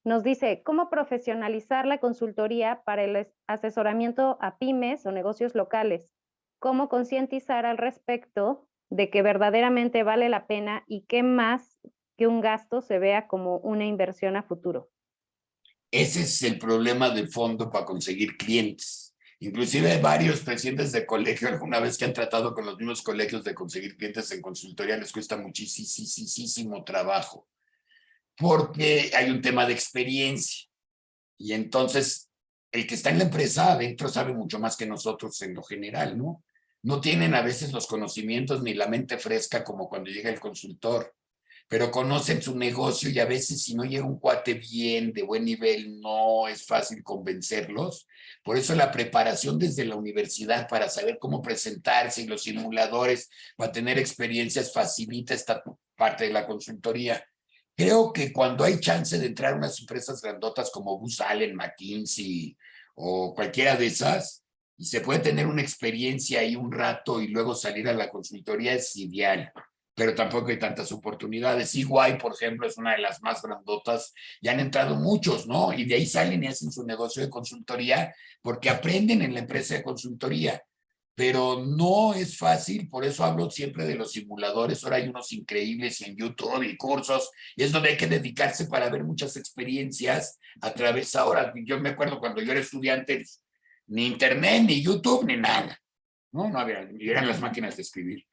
Nos dice, ¿cómo profesionalizar la consultoría para el asesoramiento a pymes o negocios locales? ¿Cómo concientizar al respecto de que verdaderamente vale la pena y que más que un gasto se vea como una inversión a futuro? Ese es el problema de fondo para conseguir clientes. Inclusive varios presidentes de colegio, alguna vez que han tratado con los mismos colegios de conseguir clientes en consultoría, les cuesta muchísimo trabajo, porque hay un tema de experiencia. Y entonces, el que está en la empresa adentro sabe mucho más que nosotros en lo general, ¿no? No tienen a veces los conocimientos ni la mente fresca como cuando llega el consultor, pero conocen su negocio y a veces si no llega un cuate bien, de buen nivel, no es fácil convencerlos. Por eso la preparación desde la universidad para saber cómo presentarse y los simuladores para tener experiencias facilita esta parte de la consultoría. Creo que cuando hay chance de entrar a unas empresas grandotas como Booz Allen, McKinsey o cualquiera de esas, y se puede tener una experiencia ahí un rato y luego salir a la consultoría es ideal. Pero tampoco hay tantas oportunidades. EY, por ejemplo, es una de las más grandotas. Ya han entrado muchos, ¿no? Y de ahí salen y hacen su negocio de consultoría porque aprenden en la empresa de consultoría. Pero no es fácil, por eso hablo siempre de los simuladores. Ahora hay unos increíbles en YouTube y cursos, y es donde hay que dedicarse para ver muchas experiencias a través ahora. Yo me acuerdo cuando yo era estudiante, ni internet, ni YouTube, ni nada. No había, eran las máquinas de escribir.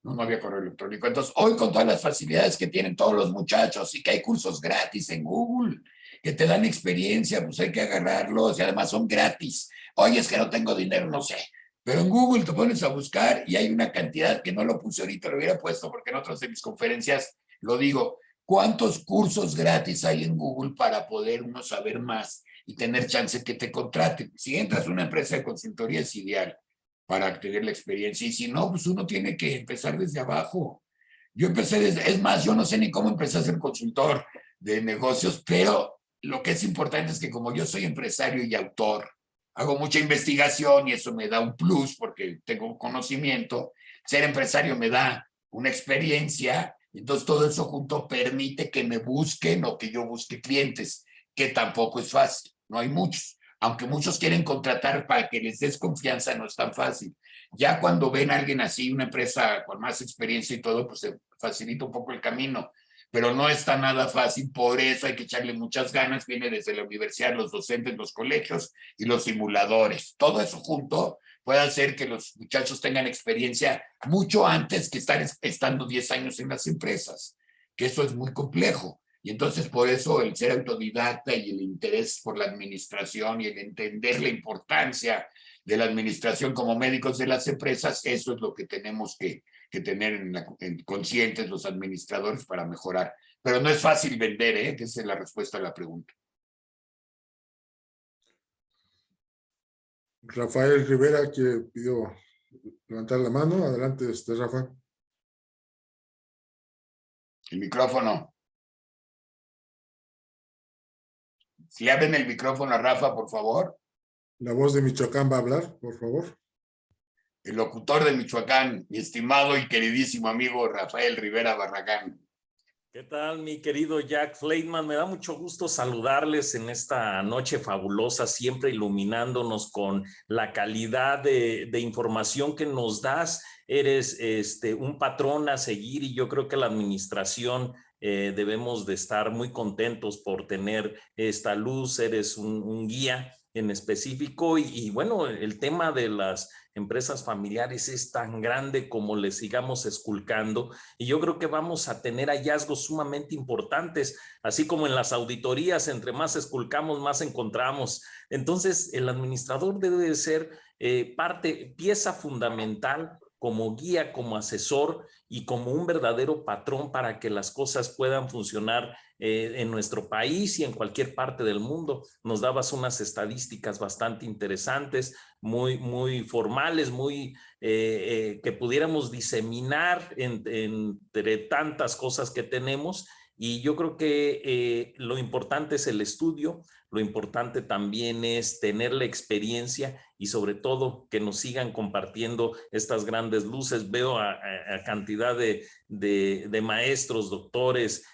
No había correo electrónico. Entonces, hoy con todas las facilidades que tienen todos los muchachos y que hay cursos gratis en Google que te dan experiencia, pues hay que agarrarlos y además son gratis. Oye, es que no tengo dinero, no sé. Pero en Google te pones a buscar y hay una cantidad que no lo puse ahorita, lo hubiera puesto porque en otras de mis conferencias lo digo. ¿Cuántos cursos gratis hay en Google para poder uno saber más y tener chance que te contraten? Si entras a una empresa de consultoría es ideal para tener la experiencia. Y si no, pues uno tiene que empezar desde abajo. Yo empecé desde, es más, yo no sé ni cómo empecé a ser consultor de negocios, pero lo que es importante es que como yo soy empresario y autor, hago mucha investigación y eso me da un plus porque tengo conocimiento. Ser empresario me da una experiencia, entonces todo eso junto permite que me busquen o que yo busque clientes, que tampoco es fácil, no hay muchos. Aunque muchos quieren contratar para que les des confianza, no es tan fácil. Ya cuando ven a alguien así, una empresa con más experiencia y todo, pues se facilita un poco el camino, pero no está nada fácil, por eso hay que echarle muchas ganas, viene desde la universidad, los docentes, los colegios y los simuladores. Todo eso junto puede hacer que los muchachos tengan experiencia mucho antes que estar estando 10 años en las empresas, que eso es muy complejo. Y entonces por eso el ser autodidacta y el interés por la administración y el entender la importancia de la administración como médicos de las empresas, eso es lo que tenemos que tener en conscientes los administradores para mejorar. Pero no es fácil vender, que esa es la respuesta a la pregunta. Rafael Rivera, que pidió levantar la mano. Adelante, Rafa. El micrófono. Si le abren el micrófono a Rafa, por favor. La voz de Michoacán va a hablar, por favor. El locutor de Michoacán, mi estimado y queridísimo amigo Rafael Rivera Barragán. ¿Qué tal, mi querido Jack Fleitman? Me da mucho gusto saludarles en esta noche fabulosa, siempre iluminándonos con la calidad de información que nos das. Eres un patrón a seguir y yo creo que la administración debemos de estar muy contentos por tener esta luz. Eres un guía en específico y bueno, el tema de las empresas familiares es tan grande como le sigamos esculcando y yo creo que vamos a tener hallazgos sumamente importantes, así como en las auditorías, entre más esculcamos, más encontramos. Entonces, el administrador debe de ser pieza fundamental como guía, como asesor y como un verdadero patrón para que las cosas puedan funcionar en nuestro país y en cualquier parte del mundo. Nos dabas unas estadísticas bastante interesantes, muy formales, que pudiéramos diseminar entre tantas cosas que tenemos. Y yo creo que lo importante es el estudio, lo importante también es tener la experiencia y sobre todo que nos sigan compartiendo estas grandes luces. Veo a cantidad de maestros, doctores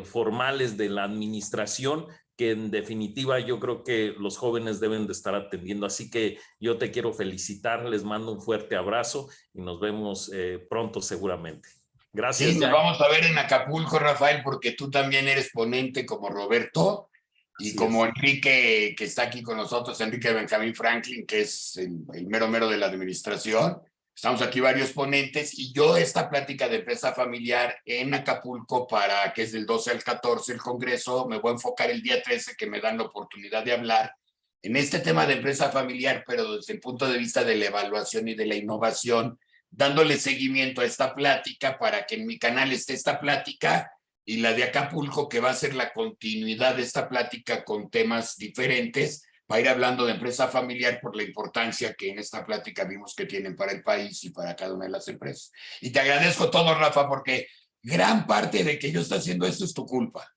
formales de la administración que en definitiva yo creo que los jóvenes deben de estar atendiendo. Así que yo te quiero felicitar, les mando un fuerte abrazo y nos vemos pronto seguramente. Gracias. Sí, nos vamos a ver en Acapulco, Rafael, porque tú también eres ponente como Roberto y Así como es. Enrique, que está aquí con nosotros, Enrique Benjamín Franklin, que es el mero mero de la administración. Estamos aquí varios ponentes y yo esta plática de empresa familiar en Acapulco que es del 12 al 14 el Congreso, me voy a enfocar el día 13 que me dan la oportunidad de hablar en este tema de empresa familiar, pero desde el punto de vista de la evaluación y de la innovación, dándole seguimiento a esta plática para que en mi canal esté esta plática y la de Acapulco, que va a ser la continuidad de esta plática con temas diferentes, va a ir hablando de empresa familiar por la importancia que en esta plática vimos que tienen para el país y para cada una de las empresas. Y te agradezco todo, Rafa, porque gran parte de que yo esté haciendo esto es tu culpa.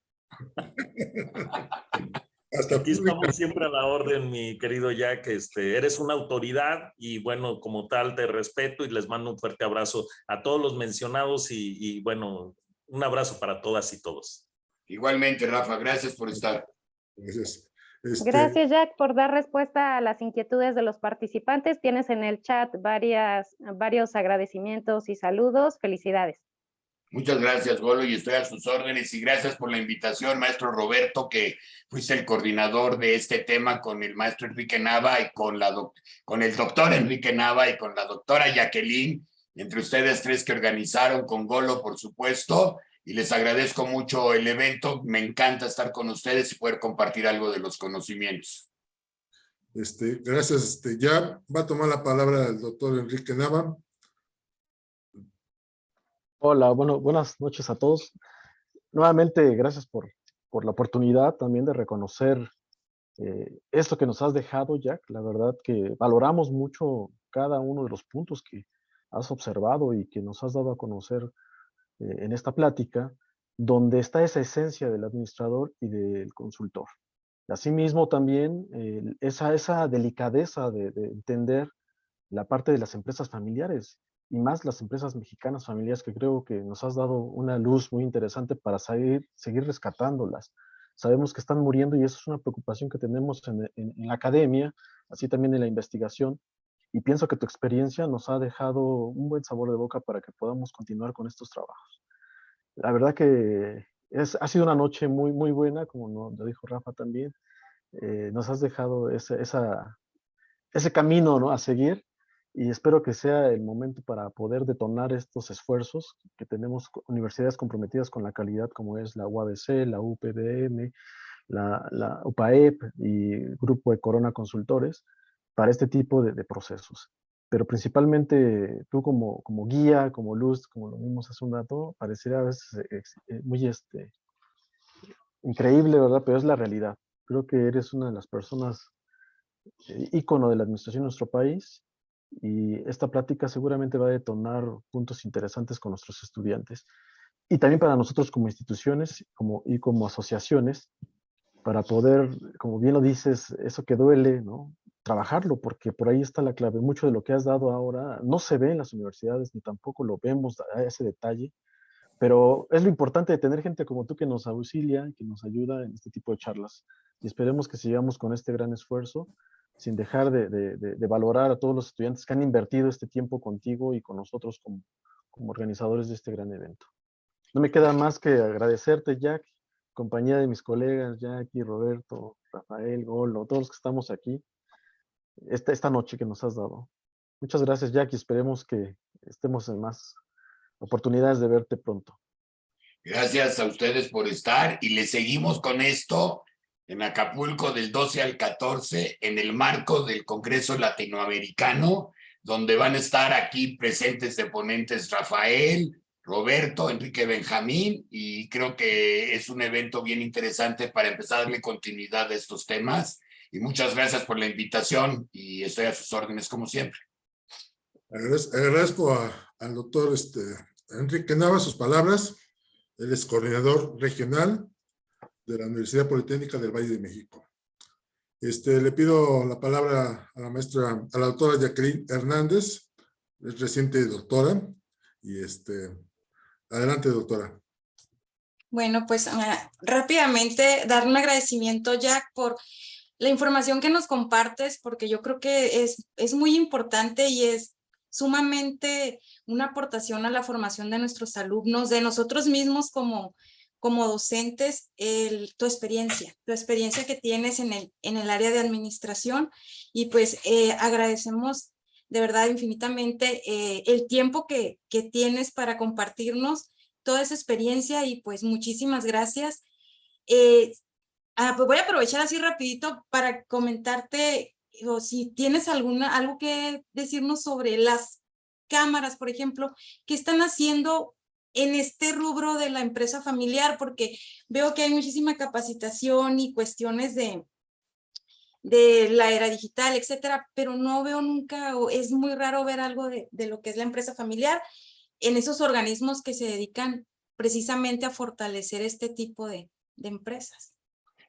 Aquí estamos siempre a la orden, mi querido Jack. Eres una autoridad y bueno, como tal te respeto y les mando un fuerte abrazo a todos los mencionados y bueno, un abrazo para todas y todos. Igualmente, Rafa, gracias por estar. Gracias. Gracias, Jack, por dar respuesta a las inquietudes de los participantes. Tienes en el chat varios agradecimientos y saludos. Felicidades. Muchas gracias, Golo, y estoy a sus órdenes. Y gracias por la invitación, maestro Roberto, que fuiste el coordinador de este tema con el maestro Enrique Nava y con el doctor Enrique Nava y con la doctora Jacqueline, entre ustedes tres que organizaron con Golo, por supuesto. Y les agradezco mucho el evento. Me encanta estar con ustedes y poder compartir algo de los conocimientos. Gracias. Ya va a tomar la palabra el doctor Enrique Nava. Hola, bueno, buenas noches a todos. Nuevamente, gracias por la oportunidad también de reconocer esto que nos has dejado, Jack. La verdad que valoramos mucho cada uno de los puntos que has observado y que nos has dado a conocer en esta plática, donde está esa esencia del administrador y del consultor. Asimismo, también esa delicadeza de entender la parte de las empresas familiares y más las empresas mexicanas familiares, que creo que nos has dado una luz muy interesante para seguir rescatándolas. Sabemos que están muriendo y eso es una preocupación que tenemos en la academia, así también en la investigación. Y pienso que tu experiencia nos ha dejado un buen sabor de boca para que podamos continuar con estos trabajos. La verdad que ha sido una noche muy, muy buena, como lo dijo Rafa también. Nos has dejado ese camino, ¿no?, a seguir, y espero que sea el momento para poder detonar estos esfuerzos que tenemos universidades comprometidas con la calidad, como es la UABC, la UPDM, la UPAEP y Grupo de Corona Consultores, para este tipo de procesos. Pero principalmente tú como guía, como luz, como lo vimos hace un rato, pareciera a veces muy increíble, ¿verdad? Pero es la realidad. Creo que eres una de las personas ícono de la administración de nuestro país, y esta plática seguramente va a detonar puntos interesantes con nuestros estudiantes y también para nosotros como instituciones y como asociaciones, para poder, como bien lo dices, eso que duele, ¿no?, trabajarlo, porque por ahí está la clave. Mucho de lo que has dado ahora no se ve en las universidades, ni tampoco lo vemos a ese detalle, pero es lo importante de tener gente como tú que nos auxilia, que nos ayuda en este tipo de charlas. Y esperemos que sigamos con este gran esfuerzo, sin dejar de valorar a todos los estudiantes que han invertido este tiempo contigo y con nosotros como organizadores de este gran evento. No me queda más que agradecerte, Jack, compañía de mis colegas, Jackie, Roberto, Rafael, Golo, todos los que estamos aquí, esta noche que nos has dado. Muchas gracias, Jack, y esperemos que estemos en más oportunidades de verte pronto. Gracias a ustedes por estar y les seguimos con esto en Acapulco del 12 al 14 en el marco del Congreso Latinoamericano, donde van a estar aquí presentes de ponentes Rafael, Roberto, Enrique Benjamín, y creo que es un evento bien interesante para empezar a darle continuidad a estos temas. Y muchas gracias por la invitación y estoy a sus órdenes como siempre. Agradezco al doctor Enrique Nava sus palabras. Él es coordinador regional de la Universidad Politécnica del Valle de México. Le pido la palabra a la doctora Jacqueline Hernández, es reciente doctora, y adelante, doctora. Bueno, pues rápidamente dar un agradecimiento, Jack, por la información que nos compartes, porque yo creo que es muy importante y es sumamente una aportación a la formación de nuestros alumnos, de nosotros mismos como docentes, tu experiencia que tienes en el área de administración, y pues agradecemos de verdad infinitamente el tiempo que tienes para compartirnos toda esa experiencia, y pues muchísimas gracias. Pues voy a aprovechar así rapidito para comentarte, o si tienes algo que decirnos sobre las cámaras, por ejemplo, ¿qué están haciendo en este rubro de la empresa familiar? Porque veo que hay muchísima capacitación y cuestiones de la era digital, etcétera, pero no veo nunca, o es muy raro ver algo de lo que es la empresa familiar en esos organismos que se dedican precisamente a fortalecer este tipo de empresas.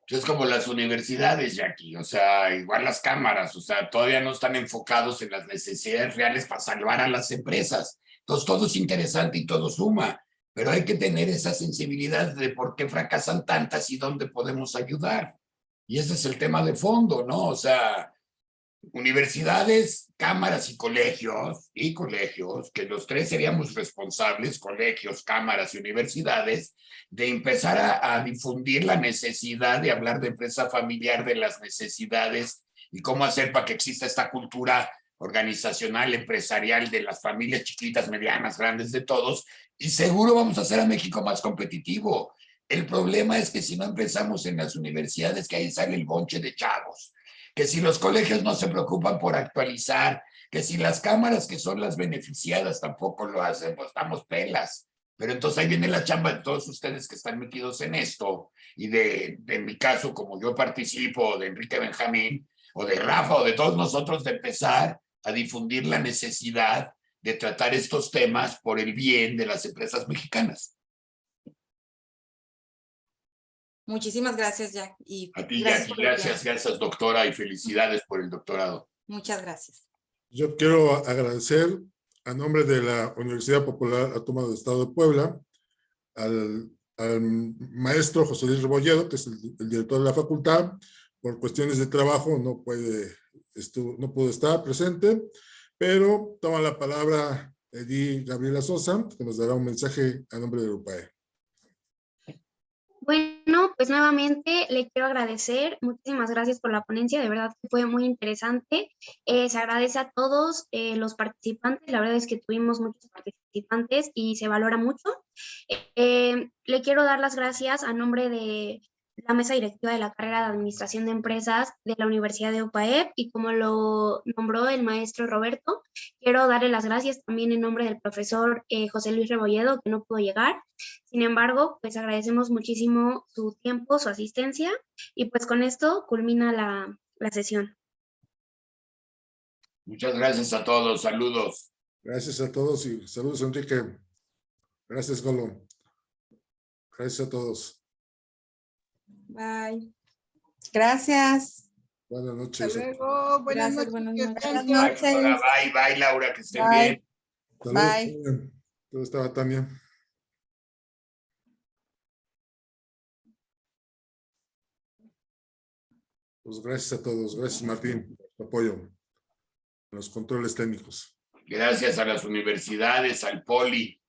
Es como las universidades, Jackie, o sea, igual las cámaras, o sea, todavía no están enfocados en las necesidades reales para salvar a las empresas. Entonces, todo es interesante y todo suma, pero hay que tener esa sensibilidad de por qué fracasan tantas y dónde podemos ayudar. Y ese es el tema de fondo, ¿no? O sea, universidades, cámaras y colegios, que los tres seríamos responsables, colegios, cámaras y universidades, de empezar a difundir la necesidad de hablar de empresa familiar, de las necesidades y cómo hacer para que exista esta cultura organizacional, empresarial de las familias chiquitas, medianas, grandes, de todos, y seguro vamos a hacer a México más competitivo. El problema es que si no empezamos en las universidades, que ahí sale el bonche de chavos, que si los colegios no se preocupan por actualizar, que si las cámaras, que son las beneficiadas, tampoco lo hacen, pues estamos pelas. Pero entonces ahí viene la chamba de todos ustedes que están metidos en esto, y de mi caso, como yo participo, de Enrique Benjamín, o de Rafa, o de todos nosotros, de empezar a difundir la necesidad de tratar estos temas por el bien de las empresas mexicanas. Muchísimas gracias, Jack. Y A ti, gracias Jackie, por el tiempo. gracias, doctora, y felicidades por el doctorado. Muchas gracias. Yo quiero agradecer a nombre de la Universidad Popular Autónoma del Estado de Puebla al maestro José Luis Rebolledo, que es el director de la facultad. Por cuestiones de trabajo no pudo estar presente, pero toma la palabra Edith Gabriela Sosa, que nos dará un mensaje a nombre de UPAE. Bueno, pues nuevamente le quiero agradecer, muchísimas gracias por la ponencia, de verdad que fue muy interesante. Se agradece a todos los participantes, la verdad es que tuvimos muchos participantes y se valora mucho. Le quiero dar las gracias a nombre de la mesa directiva de la carrera de Administración de Empresas de la Universidad de UPAEP, y como lo nombró el maestro Roberto, quiero darle las gracias también en nombre del profesor José Luis Rebolledo, que no pudo llegar. Sin embargo, pues agradecemos muchísimo su tiempo, su asistencia, y pues con esto culmina la sesión. Muchas gracias a todos, saludos. Gracias a todos y saludos, Enrique. Gracias, Golo. Gracias a todos. Bye. Gracias. Buenas noches. Hasta luego. Buenas Gracias, noches. buenas que noches. estén Buenas bien. noches. Bye, Laura, que estén Bye. bien. Saludos, Bye. Tania. ¿Cómo estaba Tania? Pues gracias a todos. Gracias, Martín, por tu apoyo en los controles técnicos. Gracias a las universidades, al Poli,